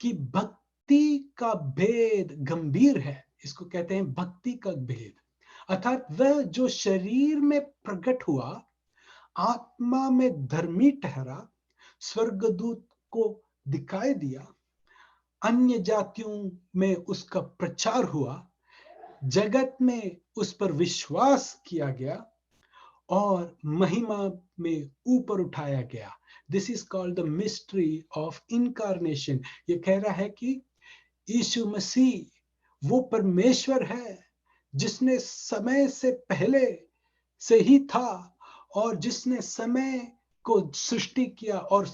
कि भक्ति का भेद गंभीर है। इसको कहते हैं भक्ति का भेद, अर्थात वह जो शरीर में प्रकट हुआ, आत्मा में धर्मी ठहरा, स्वर्गदूत को दिखाई दिया, अन्य जातियों में उसका प्रचार हुआ, जगत में उस पर विश्वास किया गया और महिमा में ऊपर उठाया गया। This is called the mystery of incarnation. ये कह रहा है कि यीशु मसीह वो परमेश्वर है जिसने समय से पहले से ही था और जिसने समय को सृष्टि किया और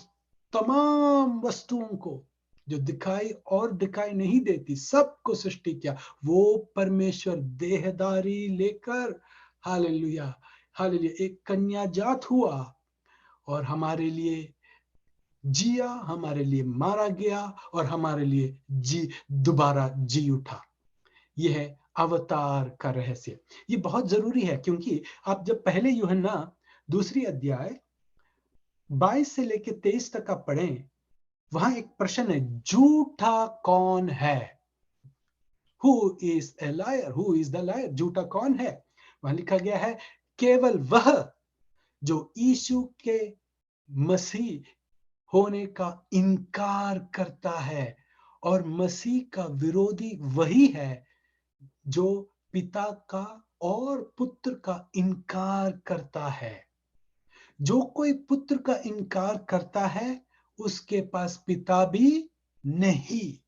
तमाम वस्तुओं को जो दिखाई और दिखाई नहीं देती सबको सृष्टि किया। वो परमेश्वर देहदारी लेकर, हालेलुया, हालेलुया, एक कन्या जात हुआ और हमारे लिए जिया, हमारे लिए मारा गया और हमारे लिए दोबारा जी उठा। यह है अवतार का रहस्य। ये बहुत जरूरी है क्योंकि आप जब पहले यूहन्ना दूसरी अध्याय 22 से लेकर 23 तक आप पढ़ें, वहां एक प्रश्न है, झूठा कौन है? Who is a liar? Who is the liar? झूठा कौन है? वहां लिखा गया है, केवल वह जो यीशु के मसीह होने का इनकार करता है, और मसीह का विरोधी वही है जो पिता का और पुत्र का इनकार करता है। जो कोई पुत्र का इनकार करता है उसके पास पिता भी नहीं।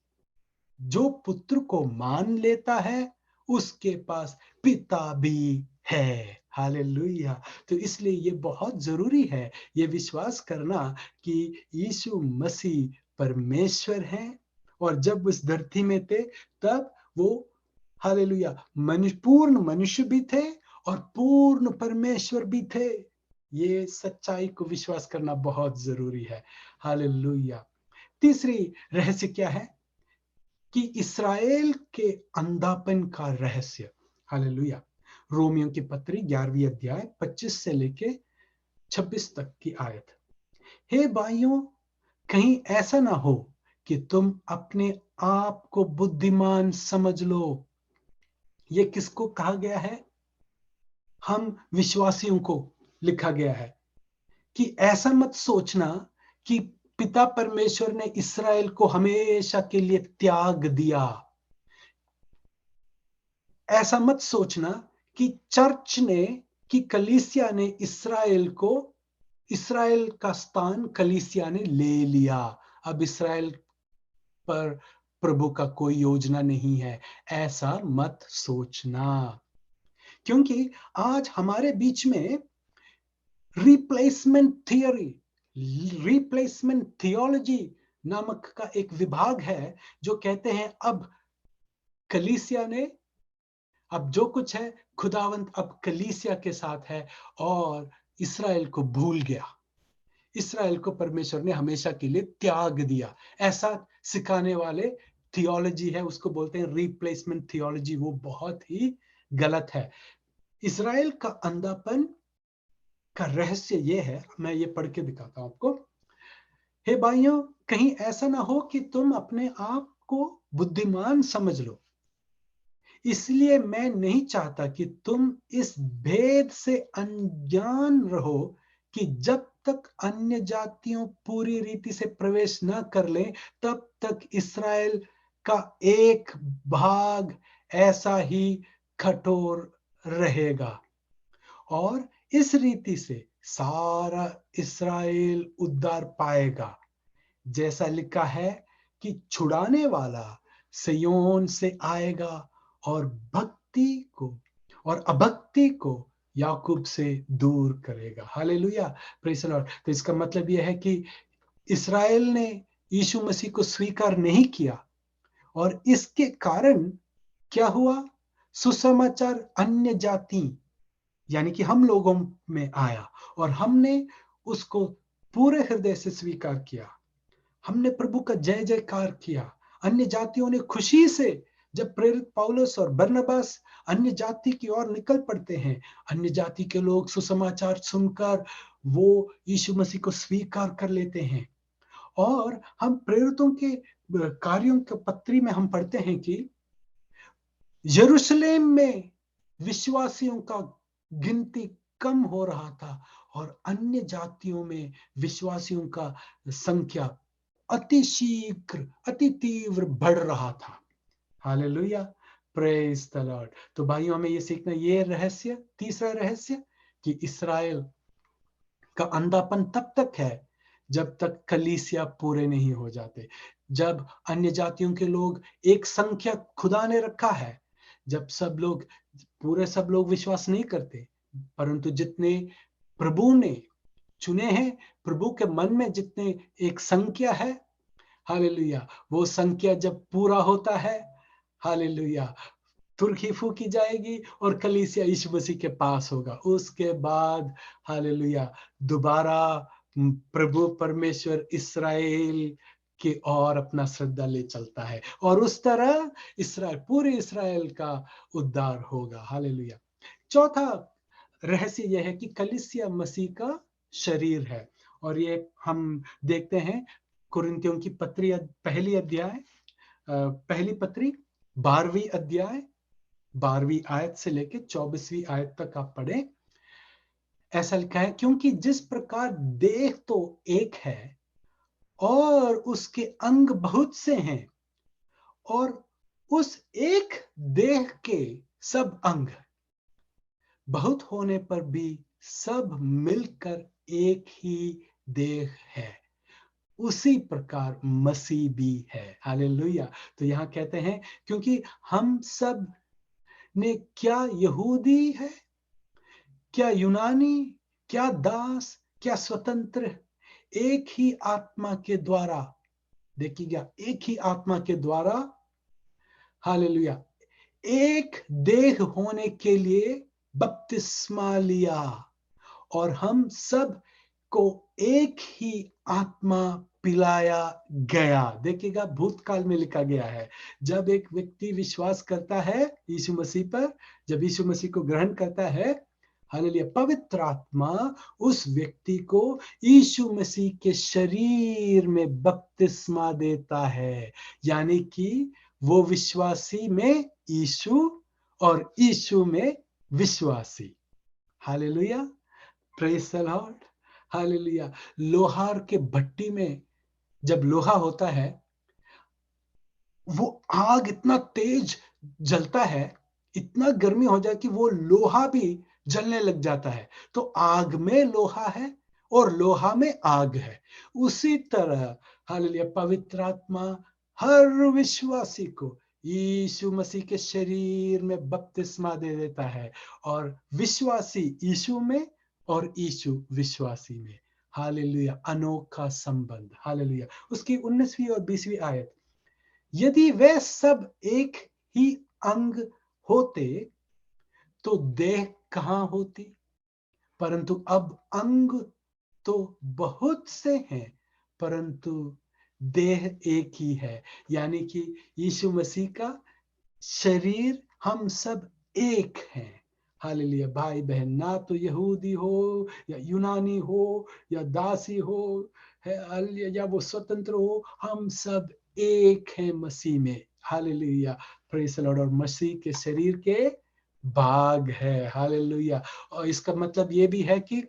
जो पुत्र को मान लेता है उसके पास पिता भी है। हालेलुया। तो इसलिए ये बहुत जरूरी है ये विश्वास करना कि यीशु मसीह परमेश्वर है और जब उस धरती में थे तब वो, हालेलुया, पूर्ण मनुष्य भी थे और पूर्ण परमेश्वर भी थे। ये सच्चाई को विश्वास करना बहुत जरूरी है। हालेलुया। तीसरी रहस्य क्या है? कि इस्राएल के अंधापन का रहस्य। हालेलुया। रोमियो की पत्री 11वीं अध्याय 25 से लेके 26 तक की आयत। हे भाइयों, कहीं ऐसा ना हो कि तुम अपने आप को बुद्धिमान समझ लो। ये किसको कहा गया है? हम विश्वासियों को लिखा गया है कि ऐसा मत सोचना कि पिता परमेश्वर ने इस्राएल को हमेशा के लिए त्याग दिया। ऐसा मत सोचना कि चर्च ने, कि कलीसिया ने इस्राएल को इस्राएल का स्थान कलीसिया ने ले लिया। अब इस्राएल पर प्रभु का कोई योजना नहीं है, ऐसा मत सोचना। क्योंकि आज हमारे बीच में रिप्लेसमेंट थियरी, रिप्लेसमेंट थियोलॉजी नामक का एक विभाग है, जो कहते हैं अब कलीसिया ने, अब जो कुछ है खुदावंत अब कलीसिया के साथ है और इस्राएल को भूल गया। इस्राएल को परमेश्वर ने हमेशा के लिए त्याग दिया। ऐसा सिखाने वाले थियोलॉजी है, उसको बोलते हैं रिप्लेसमेंट थियोलॉजी। वो बहुत ही गलत है। इस्राएल का अंधापन का रहस्य ये है, मैं ये पढ़ के दिखाता हूं आपको। हे भाइयों, कहीं ऐसा ना हो कि तुम अपने आप को बुद्धिमान समझ लो। इसलिए मैं नहीं चाहता कि तुम इस भेद से अनजान रहो कि जब तक अन्य जातियों पूरी रीति से प्रवेश न कर ले, तब तक इस्राएल का एक भाग ऐसा ही कठोर रहेगा और इस रीति से सारा इस्राएल उद्धार पाएगा। जैसा लिखा है कि छुड़ाने वाला सिय्योन से आएगा और भक्ति को और अभक्ति को याकूब से दूर करेगा। Hallelujah, praise the Lord. तो इसका मतलब यह है कि इस्राएल ने यीशु मसीह को स्वीकार नहीं किया और इसके कारण क्या हुआ? सुसमाचार अन्य जाति यानी कि हम लोगों में आया और हमने उसको पूरे हृदय से स्वीकार किया। हमने प्रभु का जय जयकार किया। अन्य जातियों ने खुशी से, जब प्रेरित पौलुस और बरनबास अन्य जाति की ओर निकल पड़ते हैं, अन्य जाति के लोग सुसमाचार सुनकर वो यीशु मसीह को स्वीकार कर लेते हैं। और हम प्रेरितों के कार्यों के पत्री में हम पढ़ते हैं कि यरूशलेम में विश्वासियों का गिनती कम हो रहा था और अन्य जातियों में विश्वासियों का संख्या अति शीघ्र, अति तीव्र बढ़ रहा था। Hallelujah, praise the Lord. तो भाइयों, हमें ये सीखना, ये रहस्य, तीसरा रहस्य, कि इस्राएल का अंधापन तब तक है जब तक कलीसिया पूरे नहीं हो जाते। जब अन्य जातियों के लोग एक संख्या खुदा ने रखा है, जब सब लोग विश्वास नहीं करते, परंतु जितने प्रभु ने चुने हैं, प्रभु के मन में जितने एक संख्या है, हालेलुया, वो संख्या जब पूरा होता है, हालेलुया, तुरही फूकी जाएगी और कलीसिया यीशु मसीह के पास होगा। उसके बाद हालेलुया, दोबारा प्रभु परमेश्वर इस्राएल की ओर अपना श्रद्धा ले चलता है और उस तरह पूरे इस्राएल का उद्धार होगा। हालेलुया। चौथा रहस्य यह है कि कलीसिया मसीह का शरीर है और ये हम देखते हैं कुरिन्थियों की पत्री पहली पत्री 12वीं अध्याय 12वीं आयत से लेकर 24वीं आयत तक आप पढ़े। ऐसा लिखा है, क्योंकि जिस प्रकार देह तो एक है और उसके अंग बहुत से हैं और उस एक देह के सब अंग बहुत होने पर भी सब मिलकर एक ही देह है, उसी प्रकार मसीह भी है। हालेलुया। तो यहां कहते हैं, क्योंकि हम सब ने, क्या यहूदी है, क्या यूनानी, क्या दास, क्या स्वतंत्र, एक ही आत्मा के द्वारा, देखिएगा, एक ही आत्मा के द्वारा, हालेलुया, एक देह होने के लिए बपतिस्मा लिया और हम सब को एक ही आत्मा पिलाया गया। देखिएगा, भूतकाल में लिखा गया है। जब एक व्यक्ति विश्वास करता है यीशु मसीह पर, जब यीशु मसीह को ग्रहण करता है, हालेलुया, पवित्र आत्मा उस व्यक्ति को यीशु मसीह के शरीर में बपतिस्मा देता है, यानी कि वो विश्वासी में यीशु और यीशु में विश्वासी। Hallelujah, praise the Lord. Hallelujah. लोहार के भट्टी में जब लोहा होता है, वो आग इतना तेज जलता है, इतना गर्मी हो जाए कि वो लोहा भी जलने लग जाता है। तो आग में लोहा है और लोहा में आग है। उसी तरह हालेलुया पवित्र आत्मा हर विश्वासी को यीशु मसीह के शरीर में बपतिस्मा दे देता है, और विश्वासी यीशु में और यीशु विश्वासी में। हालेलुया अनोखा संबंध। हालेलुया उसकी 19वीं और 20वीं आयत, यदि वे सब एक ही अंग होते तो देह कहां होती, परंतु अब अंग तो बहुत से हैं परंतु देह एक ही है। यानी कि यीशु मसीह का शरीर हम सब एक हैं। हालेलुया भाई बहन, ना तो यहूदी हो या यूनानी हो या दासी हो या वो स्वतंत्र हो, हम सब एक हैं मसीह में। Hallelujah praise the Lord. और मसीह के शरीर के भाग है। हालेलुया। और इसका मतलब ये भी है कि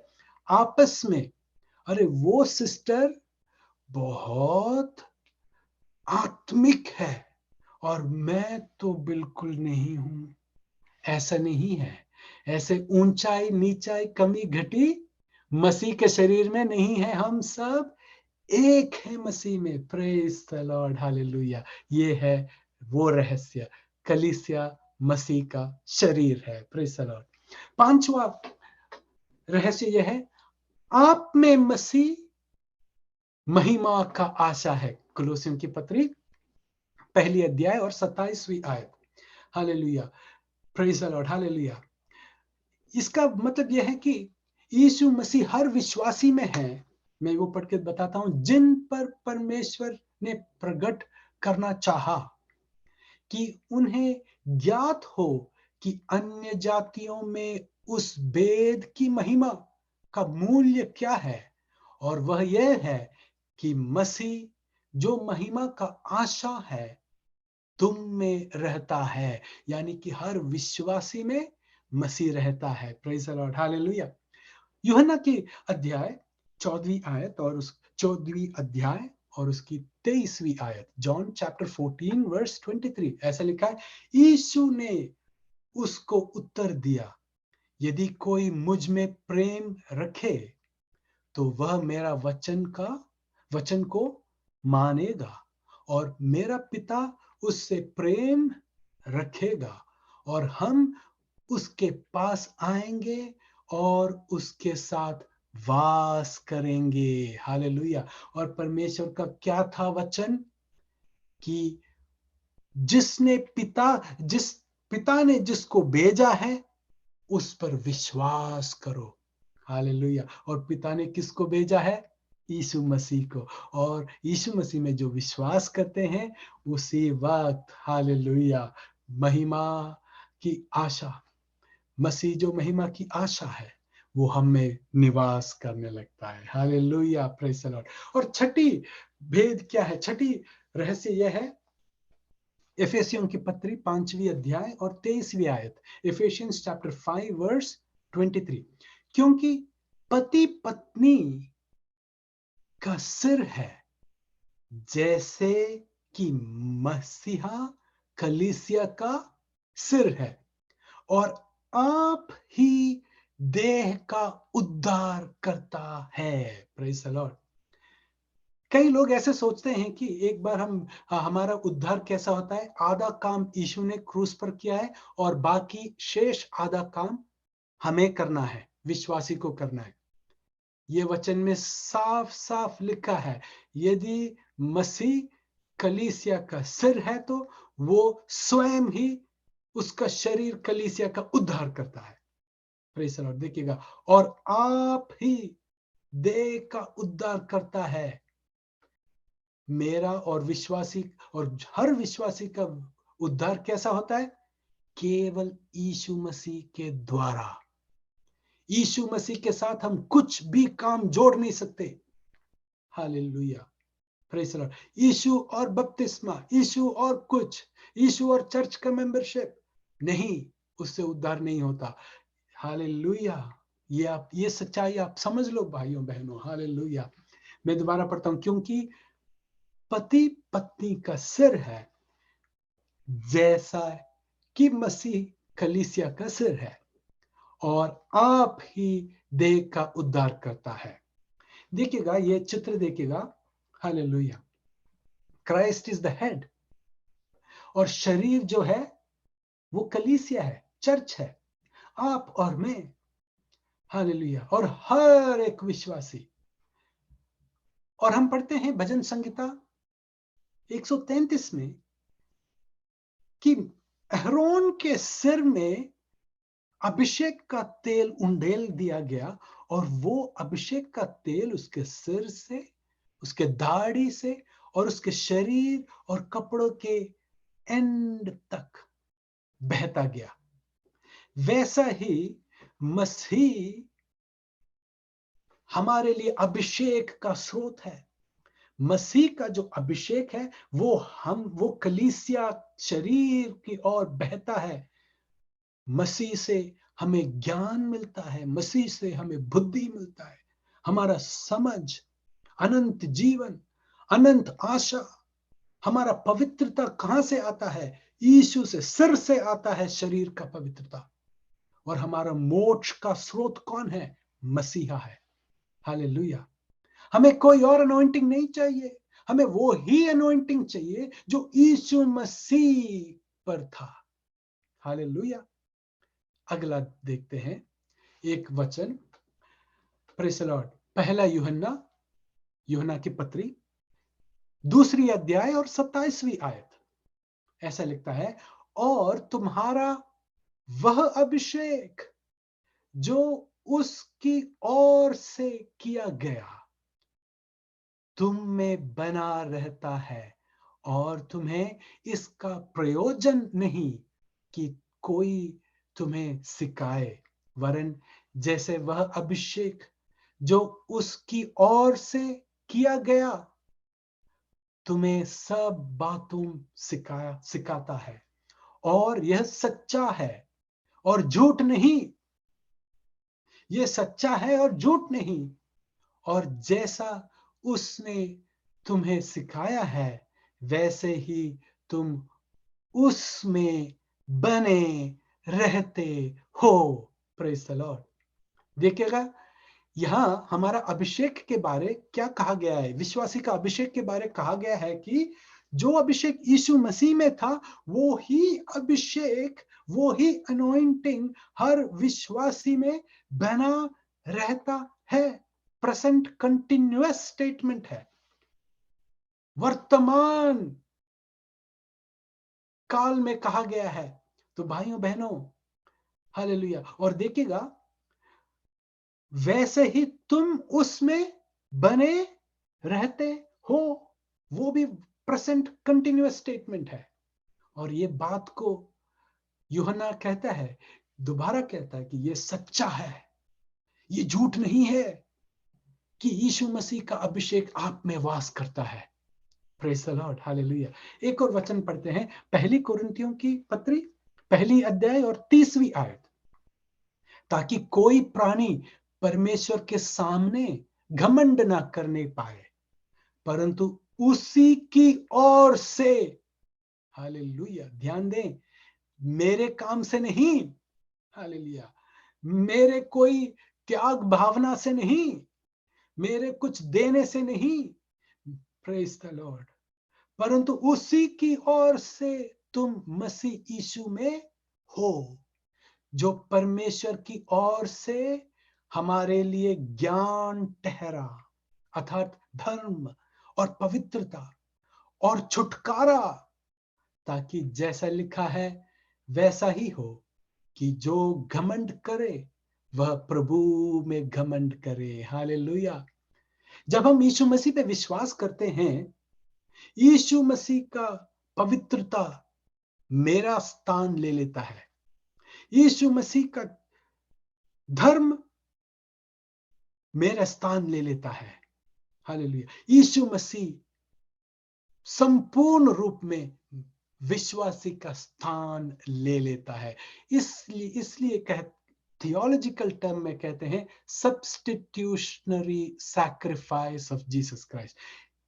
आपस में, अरे वो सिस्टर बहुत आत्मिक है और मैं तो बिल्कुल नहीं हूं, ऐसा नहीं है। ऐसे ऊंचाई नीचाई कमी घटी मसीह के शरीर में नहीं है। हम सब एक है मसीह में। Praise the Lord. हालेलुया। ये है वो रहस्य, कलीसिया मसीह का शरीर है। Praise the Lord. पांचवा रहस्य यह है, आप में मसीह महिमा का आशा है। कुलोसियों की पत्री पहली अध्याय और 27वीं आयत। Hallelujah praise the Lord. Hallelujah. इसका मतलब यह है कि यीशु मसीह हर विश्वासी में है। मैं वो पढ़ के बताता हूं, जिन पर परमेश्वर ने प्रकट करना चाहा कि उन्हें ज्ञात हो कि अन्य जातियों में उस भेद की महिमा का मूल्य क्या है, और वह यह है कि मसीह जो महिमा का आशा है तुम में रहता है। यानी कि हर विश्वासी में मसीह रहता है। Praise the Lord. हालेलुया। यूहन्ना की अध्याय 14वीं आयत और उस 14वीं अध्याय और उसकी 23वीं आयत, जॉन चैप्टर 14 वर्स 23, ऐसा लिखा है, यीशु ने उसको उत्तर दिया, यदि कोई मुझ में प्रेम रखे तो वह मेरा वचन को मानेगा, और मेरा पिता उससे प्रेम रखेगा और हम उसके पास आएंगे और उसके साथ वास करेंगे। हालेलुया। और परमेश्वर का क्या था वचन कि जिस पिता ने जिसको भेजा है उस पर विश्वास करो। हालेलुया। और पिता ने किसको भेजा है? यीशु मसीह को। और यीशु मसीह में जो विश्वास करते हैं उसी वक्त, हालेलुया, महिमा की आशा, मसीह जो महिमा की आशा है वो हम में निवास करने लगता है। Hallelujah praise the Lord. और छठी भेद क्या है? छठी रहस्य यह है, एफेसियों की पत्री 5वीं अध्याय और 23वीं आयत। एफेसियंस चैप्टर 5 वर्स 23, क्योंकि पति पत्नी का सिर है, जैसे कि मसीहा कलीसिया का सिर है, और आप ही देह का उद्धार करता है। Praise the Lord. कई लोग ऐसे सोचते हैं कि एक बार हमारा उद्धार कैसा होता है, आधा काम यीशु ने क्रूस पर किया है और बाकी शेष आधा काम हमें करना है, विश्वासी को करना है। ये वचन में साफ साफ लिखा है, यदि मसीह कलीसिया का सिर है तो वो स्वयं ही उसका शरीर कलीसिया का उद्धार करता है। Praise the Lord. देखिएगा, और आप ही देह का उद्धार करता है। मेरा और हर विश्वासी का उद्धार कैसा होता है? केवल यीशु मसीह के द्वारा। यीशु मसीह के साथ हम कुछ भी काम जोड़ नहीं सकते। Hallelujah praise the Lord. Yeshu और बपतिस्मा, यीशु और कुछ, यीशु और चर्च का मेंबरशिप नहीं, उससे उद्धार नहीं होता। हालेलुया। ये सच्चाई आप समझ लो भाइयों बहनों। हालेलुया। मैं दोबारा पढ़ता हूं, क्योंकि पति पत्नी का सिर है, जैसा कि मसीह कलीसिया का सिर है, और आप ही देह का उद्धार करता है। देखिएगा, ये चित्र देखिएगा, hallelujah. Christ is the head, और शरीर जो है वो कलीसिया है, चर्च है, आप और मैं, हालेलुया, और हर एक विश्वासी। और हम पढ़ते हैं भजन संहिता 133 में कि अहरोन के सिर में अभिषेक का तेल उंडेल दिया गया, और वो अभिषेक का तेल उसके सिर से, उसके दाढ़ी से, और उसके शरीर और कपड़ों के एंड तक बहता गया। वैसा ही मसीह हमारे लिए अभिषेक का स्रोत है। मसीह का जो अभिषेक है वो कलीसिया शरीर की ओर बहता है। मसीह से हमें ज्ञान मिलता है, मसीह से हमें बुद्धि मिलता है, हमारा समझ, अनंत जीवन, अनंत आशा। हमारा पवित्रता कहां से आता है? यीशु से, सिर से आता है शरीर का पवित्रता। और हमारा मोक्ष का स्रोत कौन है? मसीहा है। हालेलुया। हमें कोई और अनॉइंटिंग नहीं चाहिए, हमें वो ही अनॉइंटिंग चाहिए जो यीशु मसीह पर था। हालेलुया। अगला देखते हैं एक वचन, प्रेज़ द लॉर्ड। पहला यूहन्ना की पत्री, 2 अध्याय और 27वीं आयत। ऐसा लिखता है, और तुम्हारा वह अभिषेक जो उसकी ओर से किया गया तुम में बना रहता है, और तुम्हें इसका प्रयोजन नहीं कि कोई तुम्हें सिखाए, वरन जैसे वह अभिषेक जो उसकी ओर से किया गया तुम्हें सब बातों सिखाता है, और यह सच्चा है और झूठ नहीं। यह सच्चा है और झूठ नहीं। और जैसा उसने तुम्हें सिखाया है वैसे ही तुम उसमें बने रहते हो। Praise the Lord. देखिएगा, यहां हमारा अभिषेक के बारे क्या कहा गया है? विश्वासी का अभिषेक के बारे कहा गया है कि जो अभिषेक यीशु मसीह में था, वो ही अभिषेक, वो ही अनॉइंटिंग हर विश्वासी में बना रहता है। प्रेजेंट कंटिन्यूअस स्टेटमेंट है, वर्तमान काल में कहा गया है। तो भाइयों बहनों, हालेलुया। और देखिएगा, वैसे ही तुम उसमें बने रहते हो, वो भी प्रेजेंट कंटिन्यूअस स्टेटमेंट है। और ये बात को यूहन्ना कहता है, दोबारा कहता है कि ये सच्चा है, ये झूठ नहीं है कि यीशु मसीह का अभिषेक आप में वास करता है। Praise the Lord, hallelujah. एक और वचन पढ़ते हैं, पहली कुरिन्थियों की पत्री, 1 अध्याय और 30वीं आयत। ताकि कोई प्राणी परमेश्वर के सामने घमंड ना करने पाए, परंतु उसी की ओर से, हालेलुया, ध्यान दें, मेरे काम से नहीं, हालेलुया, मेरे कोई त्याग भावना से नहीं, मेरे कुछ देने से नहीं, प्रेज़ द लॉर्ड, परंतु उसी की ओर से तुम मसीह यीशु में हो, जो परमेश्वर की ओर से हमारे लिए ज्ञान ठहरा, अर्थात धर्म और पवित्रता और छुटकारा, ताकि जैसा लिखा है वैसा ही हो कि जो घमंड करे वह प्रभु में घमंड करे। हालेलुया। जब हम यीशु मसीह पे विश्वास करते हैं, यीशु मसीह का पवित्रता मेरा स्थान ले लेता है, यीशु मसीह का धर्म मेरा स्थान ले लेता है। हालेलुया। यीशु मसीह संपूर्ण रूप में विश्वासी का स्थान ले लेता है। इसलिए थियोलॉजिकल टर्म में कहते हैं सब्स्टिट्यूशनरी सैक्रिफाइस ऑफ जीसस क्राइस्ट।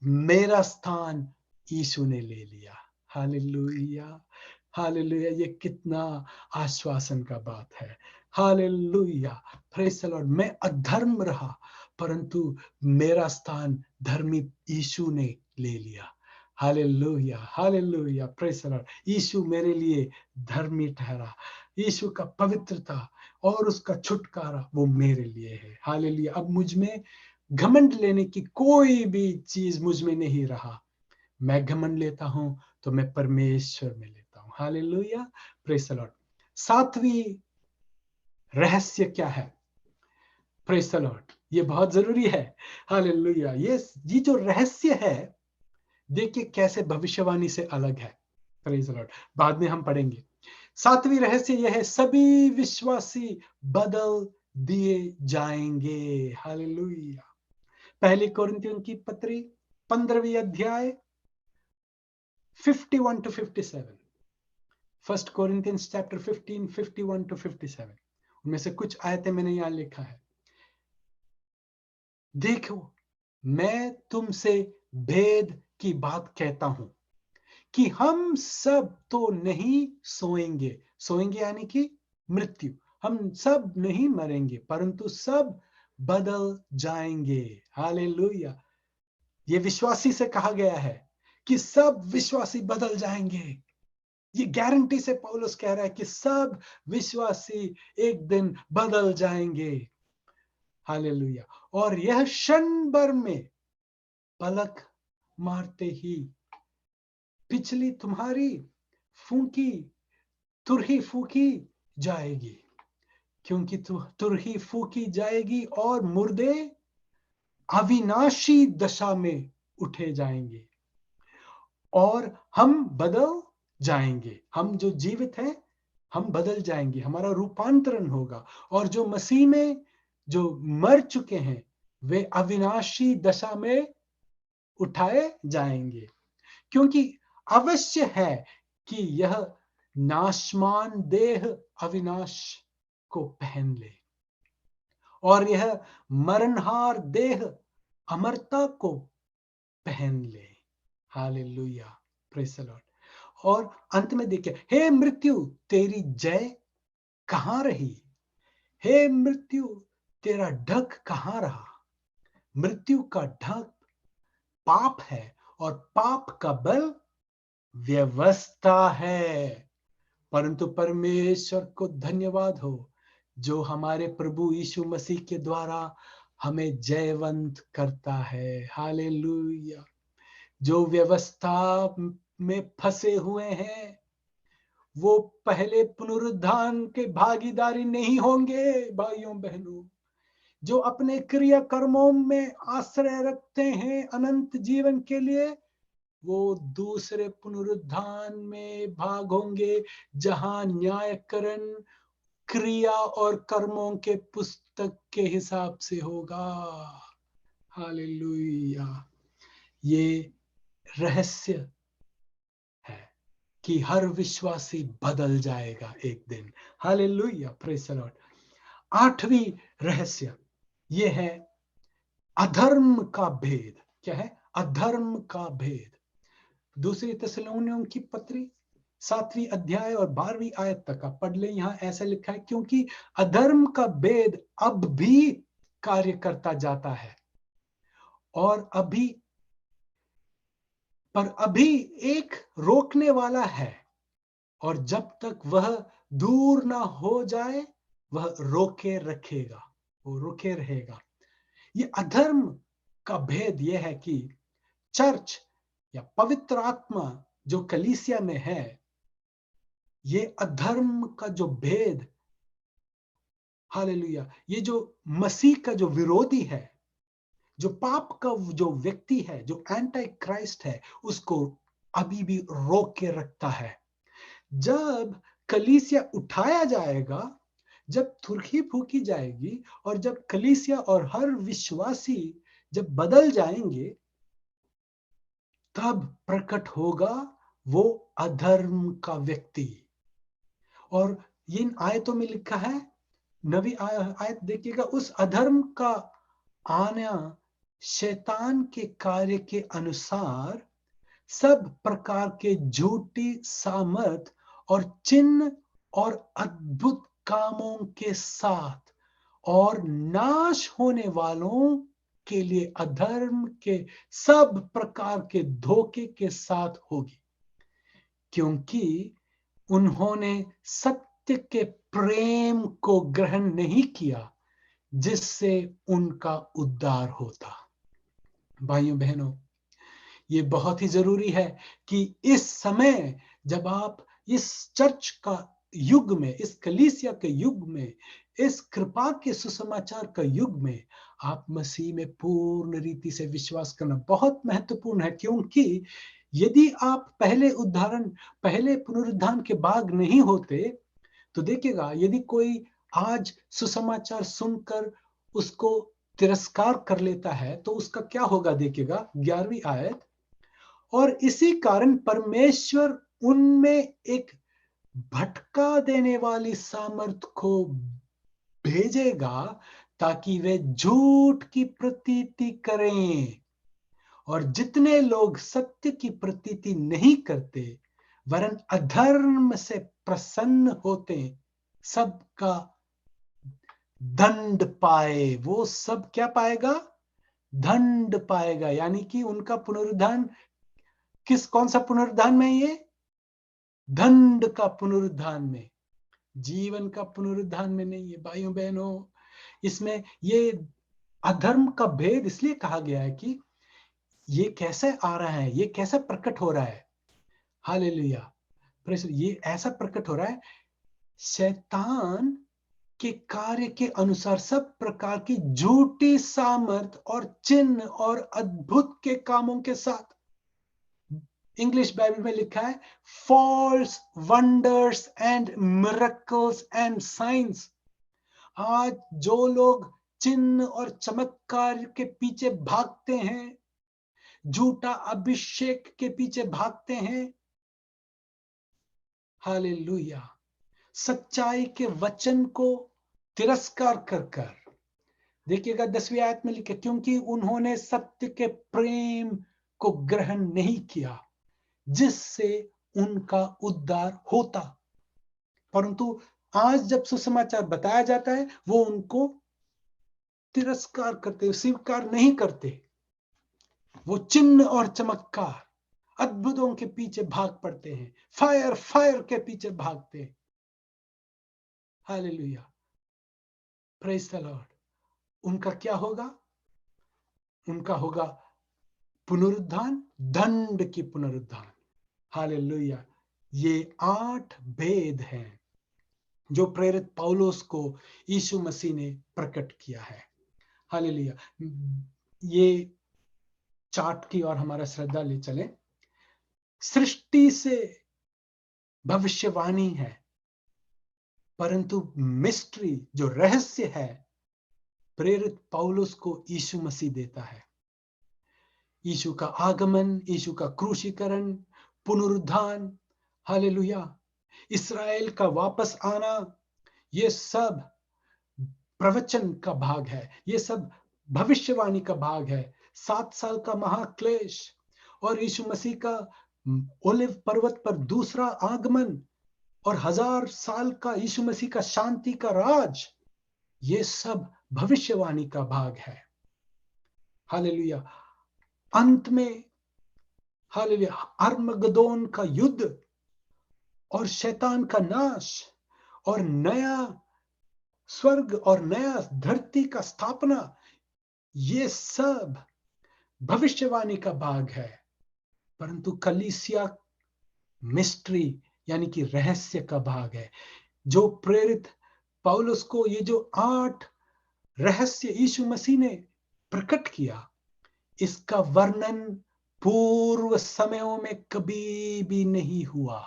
मेरा स्थान यीशु ने ले लिया। Hallelujah, hallelujah. ये कितना आश्वासन का बात है। Hallelujah, praise the Lord. मैं अधर्म रहा, परंतु मेरा स्थान धर्मी यीशु ने ले लिया। Hallelujah, hallelujah, praise the Lord. Yeshu मेरे लिए धर्मी ठहरा। यीशु का पवित्रता और उसका छुटकारा वो मेरे लिए है। हालेलुया। अब मुझ में घमंड लेने की कोई भी चीज मुझ में नहीं रहा। मैं घमंड लेता हूं तो मैं परमेश्वर में लेता हूं। Hallelujah, praise the Lord. सातवीं रहस्य क्या है? Praise the Lord. ये बहुत जरूरी है। हालेलुया। ये जो रहस्य है, देखिए कैसे भविष्यवाणी से अलग है। Praise the Lord. बाद में हम पढ़ेंगे। सातवीं रहस्य यह है, सभी विश्वासी बदल दिए जाएंगे। हालेलुया। पहली कोरिन्थियों की पत्री 15वीं अध्याय 51 to 57। First Corinthians chapter 15 51 to 57। उनमें से कुछ आयतें मैंने यहां लिखा है। देखो, मैं तुमसे भेद की बात कहता हूं कि हम सब तो नहीं सोएंगे। सोएंगे यानी कि मृत्यु। हम सब नहीं मरेंगे, परंतु सब बदल जाएंगे। हालेलुया। ये विश्वासी से कहा गया है कि सब विश्वासी बदल जाएंगे। ये गारंटी से पौलुस कह रहा है कि सब विश्वासी एक दिन बदल जाएंगे। हालेलुया। और यह क्षण भर में, पलक मारते ही, पिछली तुम्हारी फूंकी तुरही फूकी जाएगी, क्योंकि तुरही फूकी जाएगी और मुर्दे अविनाशी दशा में उठे जाएंगे और हम बदल जाएंगे। हम जो जीवित हैं, हम बदल जाएंगे, हमारा रूपांतरण होगा। और जो मसीह में जो मर चुके हैं, वे अविनाशी दशा में उठाए जाएंगे। क्योंकि अवश्य है कि यह नाशमान देह अविनाश को पहन ले और यह मरणहार देह अमरता को पहन ले। Hallelujah, praise the Lord. और अंत में देखिए, हे मृत्यु तेरी जय कहां रही? हे मृत्यु तेरा ढक कहां रहा? मृत्यु का ढक पाप है और पाप का बल व्यवस्था है। परंतु परमेश्वर को धन्यवाद हो जो हमारे प्रभु यीशु मसीह के द्वारा हमें जयवंत करता है। हालेलुया। जो व्यवस्था में फंसे हुए हैं, वो पहले पुनरुत्थान के भागीदारी नहीं होंगे। भाइयों बहनों, जो अपने क्रिया कर्मों में आश्रय रखते हैं अनंत जीवन के लिए, वो दूसरे पुनरुत्थान में भाग होंगे, जहां न्यायकरण क्रिया और कर्मों के पुस्तक के हिसाब से होगा। हालेलुया। ये रहस्य है कि हर विश्वासी बदल जाएगा एक दिन। Hallelujah, praise the Lord. आठवीं रहस्य ये है अधर्म का भेद। क्या है? अधर्म का भेद। दूसरी थिस्सलुनीकियों की पत्री 7वीं अध्याय और 12वीं आयत तक आप पढ़ लें। यहां ऐसा लिखा है, क्योंकि अधर्म का भेद अब भी कार्य करता जाता है और अभी एक रोकने वाला है, और जब तक वह दूर ना हो जाए वह रोके रखेगा, वो रोके रहेगा। ये अधर्म का भेद यह है कि चर्च या पवित्र आत्मा जो कलीसिया में है, ये अधर्म का जो भेद, हालेलुया, ये जो मसीह का जो विरोधी है, जो पाप का जो व्यक्ति है, जो एंटी क्राइस्ट है, उसको अभी भी रोक के रखता है। जब कलीसिया उठाया जाएगा, जब तुरही फूकी जाएगी और जब कलीसिया और हर विश्वासी जब बदल जाएंगे, तब प्रकट होगा वो अधर्म का व्यक्ति। और इन आयतों में लिखा है, नवी आयत देखिएगा, उस अधर्म का आना शैतान के कार्य के अनुसार सब प्रकार के झूठी सामर्थ और चिन्ह और अद्भुत कामों के साथ और नाश होने वालों के लिए अधर्म के सब प्रकार के धोखे के साथ होगी, क्योंकि उन्होंने सत्य के प्रेम को ग्रहण नहीं किया जिससे उनका उद्धार होता। भाइयों बहनों, ये बहुत ही जरूरी है कि इस समय जब आप इस चर्च का युग में, इस कलीसिया के युग में, इस कृपा के सुसमाचार का युग में आप मसीह में पूर्ण रीति से विश्वास करना बहुत महत्वपूर्ण है, क्योंकि यदि आप पहले पुनरुत्थान के भाग नहीं होते, तो देखिएगा, यदि कोई आज सुसमाचार सुनकर उसको तिरस्कार कर लेता है तो उसका क्या होगा, देखिएगा 11वीं आयत, और इसी कारण परमेश्वर उनमें एक भटका देने वाली सामर्थ को भेजेगा ताकि वे झूठ की प्रतीति करें, और जितने लोग सत्य की प्रतीति नहीं करते वरन अधर्म से प्रसन्न होते, सबका दंड पाए। वो सब क्या पाएगा? दंड पाएगा। यानी कि उनका पुनरुत्थान कौन सा पुनरुत्थान में? ये दंड का पुनरुत्थान में, जीवन का पुनरुत्थान में नहीं है। भाइयों बहनों, इसमें ये अधर्म का भेद इसलिए कहा गया है कि ये कैसे आ रहा है, ये कैसे प्रकट हो रहा है। हालेलुया, ये ऐसा प्रकट हो रहा है शैतान के कार्य के अनुसार, सब प्रकार की झूठी सामर्थ और चिन्ह और अद्भुत के कामों के साथ। इंग्लिश बाइबल में लिखा है false wonders and miracles and science. आज जो लोग चिन्ह और चमत्कार के पीछे भागते हैं, झूठा अभिषेक के पीछे भागते हैं, हालेलुया, सच्चाई के वचन को तिरस्कार कर देखिएगा 10वीं आयत में लिखा, क्योंकि उन्होंने सत्य के प्रेम को ग्रहण नहीं किया जिससे उनका उद्धार होता। परंतु आज जब सुसमाचार बताया जाता है वो उनको तिरस्कार करते, स्वीकार नहीं करते। वो चिन्ह और चमत्कार, अद्भुतों के पीछे भाग पड़ते हैं, फायर के पीछे भागते हैं। Hallelujah, praise the Lord. उनका क्या होगा? उनका होगा पुनरुत्थान, दंड की पुनरुत्थान। हालेलुया। ये 8 भेद हैं जो प्रेरित पौलुस को यीशु मसीह ने प्रकट किया है। हालेलुया। ये चार्ट की और हमारा श्रद्धा ले चले। सृष्टि से भविष्यवाणी है, परंतु मिस्ट्री जो रहस्य है प्रेरित पौलुस को यीशु मसीह देता है। यीशु का आगमन, यीशु का क्रूसीकरण, पुनरुत्थान, हालेलुया, इस्राएल का वापस आना, ये सब प्रवचन का भाग है, ये सब भविष्यवाणी का भाग है। 7 साल का महाक्लेश और यीशु मसीह का ओलिव पर्वत पर दूसरा आगमन और 1000 साल का यीशु मसीह का शांति का राज, ये सब भविष्यवाणी का भाग है। हालेलुया। अंत में हालेलुया अर्मगदोन का युद्ध और शैतान का नाश और नया स्वर्ग और नया धरती का स्थापना, ये सब भविष्यवाणी का भाग है। परंतु कलीसिया मिस्ट्री यानी कि रहस्य का भाग है, जो प्रेरित पौलुस को ये जो 8 रहस्य यीशु मसीह ने प्रकट किया, इसका वर्णन पूर्व समयों में कभी भी नहीं हुआ।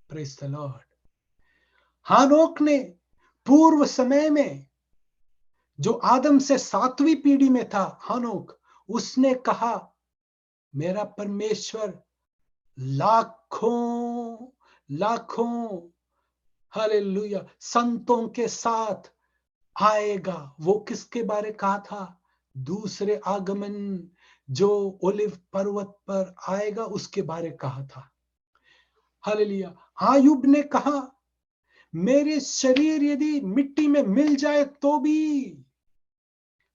Praise the Lord. हानोक ने पूर्व समय में, जो आदम से 7वीं पीढ़ी में था हानोक, उसने कहा मेरा परमेश्वर लाखों लाखों हालेलुया संतों के साथ आएगा। वो किसके बारे कहा था? दूसरे आगमन जो ओलिव पर्वत पर आएगा उसके बारे कहा था। हालेलुया। आयुब ने कहा मेरे शरीर यदि मिट्टी में मिल जाए तो भी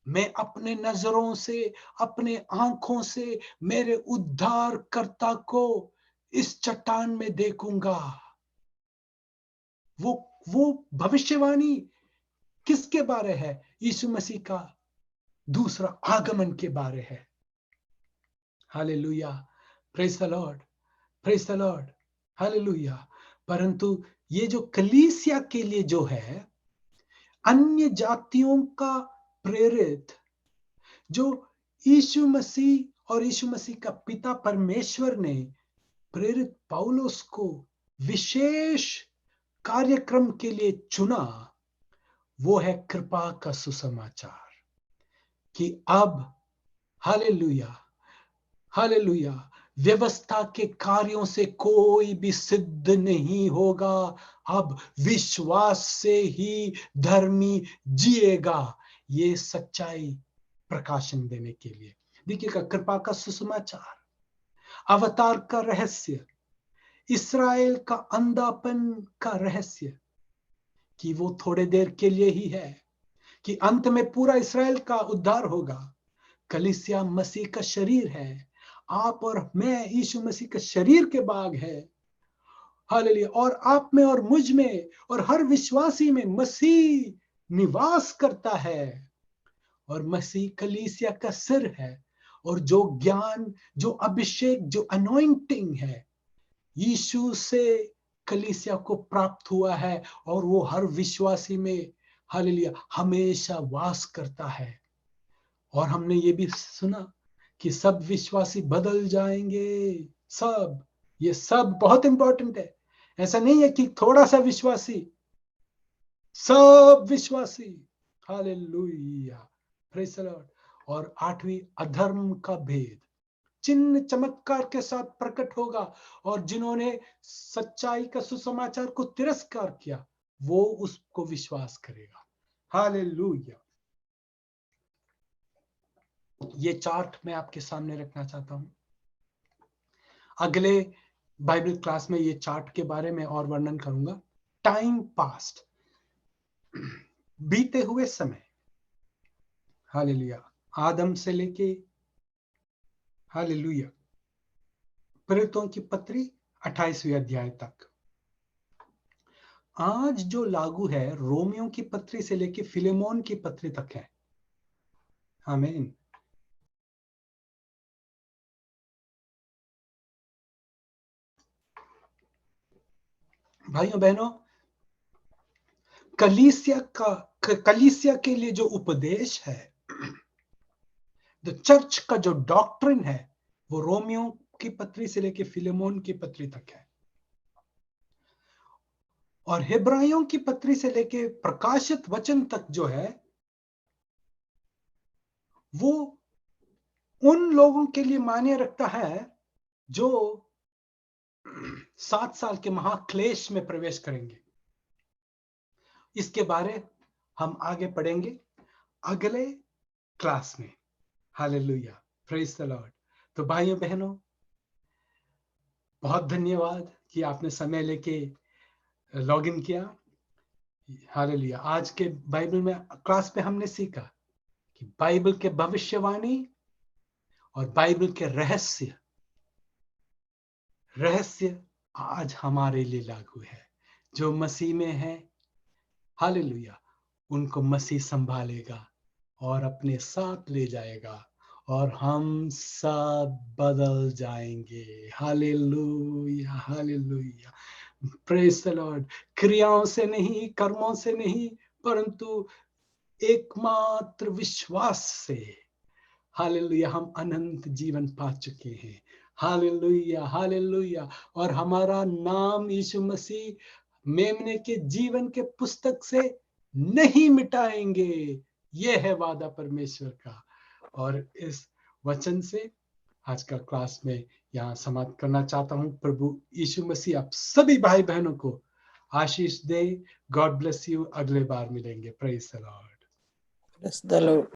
मैं अपने नजरों से, अपने आंखों से मेरे उद्धारकर्ता को इस चट्टान में देखूंगा। वो वो भविष्यवाणी किसके बारे है? यीशु मसीह का दूसरा आगमन के बारे है। Hallelujah, praise the Lord, praise the Lord, hallelujah. परंतु ये जो कलीसिया के लिए जो है, अन्य जातियों का प्रेरित, जो यीशु मसीह और यीशु मसीह का पिता परमेश्वर ने प्रेरित पौलुस को विशेष कार्यक्रम के लिए चुना, वो है कृपा का सुसमाचार कि अब हालेलुया, हालेलुया, व्यवस्था के कार्यों से कोई भी सिद्ध नहीं होगा, अब विश्वास से ही धर्मी जिएगा। ये सच्चाई प्रकाशन देने के लिए देखिएगा, कृपा का सुसमाचार, अवतार का रहस्य, इस्राएल का अंधापन का रहस्य कि वो थोड़े देर के लिए ही है, कि अंत में पूरा इस्राएल का उद्धार होगा। कलीसिया मसीह का शरीर है, आप और मैं यीशु मसीह के शरीर के भाग है। हालेलुया। और आप में और मुझ में और हर विश्वासी में मसीह निवास करता है, और मसीह कलीसिया का सिर है। और जो ज्ञान, जो अभिषेक, जो अनॉइंटिंग है, यीशु से कलीसिया को प्राप्त हुआ है, और वो हर विश्वासी में हालेलुया हमेशा वास करता है। और हमने ये भी सुना कि सब विश्वासी बदल जाएंगे। सब, ये सब बहुत इंपॉर्टेंट है। ऐसा नहीं है कि थोड़ा सा विश्वासी, सब विश्वासी। Hallelujah, praise the Lord. और 8वीं, अधर्म का भेद चिन्ह चमत्कार के साथ प्रकट होगा, और जिन्होंने सच्चाई का सुसमाचार को तिरस्कार किया, वो उसको विश्वास करेगा। हालेलुया। ये चार्ट मैं आपके सामने रखना चाहता हूं। अगले बाइबल क्लास में ये चार्ट के बारे में और वर्णन करूंगा। टाइम पास्ट, बीते हुए समय, हालेलुया, आदम से लेके हालेलुया प्रेरितों की पत्री 28वीं अध्याय तक। आज जो लागू है रोमियों की पत्री से लेके फिलेमोन की पत्री तक है। आमीन। भाइयों बहनों, कलीसिया के लिए जो उपदेश है, जो चर्च का जो डॉक्ट्रिन है, वो रोमियों की पत्री से लेके फिलेमोन की पत्री तक है। और हिब्राइयों की पत्री से लेके प्रकाशित वचन तक जो है, वो उन लोगों के लिए मान्य रखता है जो 7 साल के महाक्लेश में प्रवेश करेंगे। इसके बारे हम आगे पढ़ेंगे अगले क्लास में। Hallelujah, praise the Lord. तो भाइयों बहनों, बहुत धन्यवाद कि आपने समय लेके लॉग इन किया। हालेलुया। आज के बाइबल में क्लास में हमने सीखा कि बाइबल के भविष्यवाणी और बाइबल के रहस्य आज हमारे लिए लागू है। जो मसीह में है, हालेलुया, उनको मसीह संभालेगा और अपने साथ ले जाएगा, और हम सब बदल जाएंगे। Hallelujah, hallelujah, praise the Lord. क्रियाओं से नहीं, कर्मों से नहीं, परंतु एकमात्र विश्वास से, हालेलुया, हम अनंत जीवन पा चुके हैं। Hallelujah, hallelujah. और हमारा नाम यीशु मसीह मेमने के जीवन के पुस्तक से नहीं मिटाएंगे। यह है वादा परमेश्वर का। और इस वचन से आज का क्लास में यहाँ समाप्त करना चाहता हूँ। प्रभु यीशु मसीह आप सभी भाई बहनों को आशीष दे। God bless you. अगले बार मिलेंगे। Praise the Lord. Bless the Lord.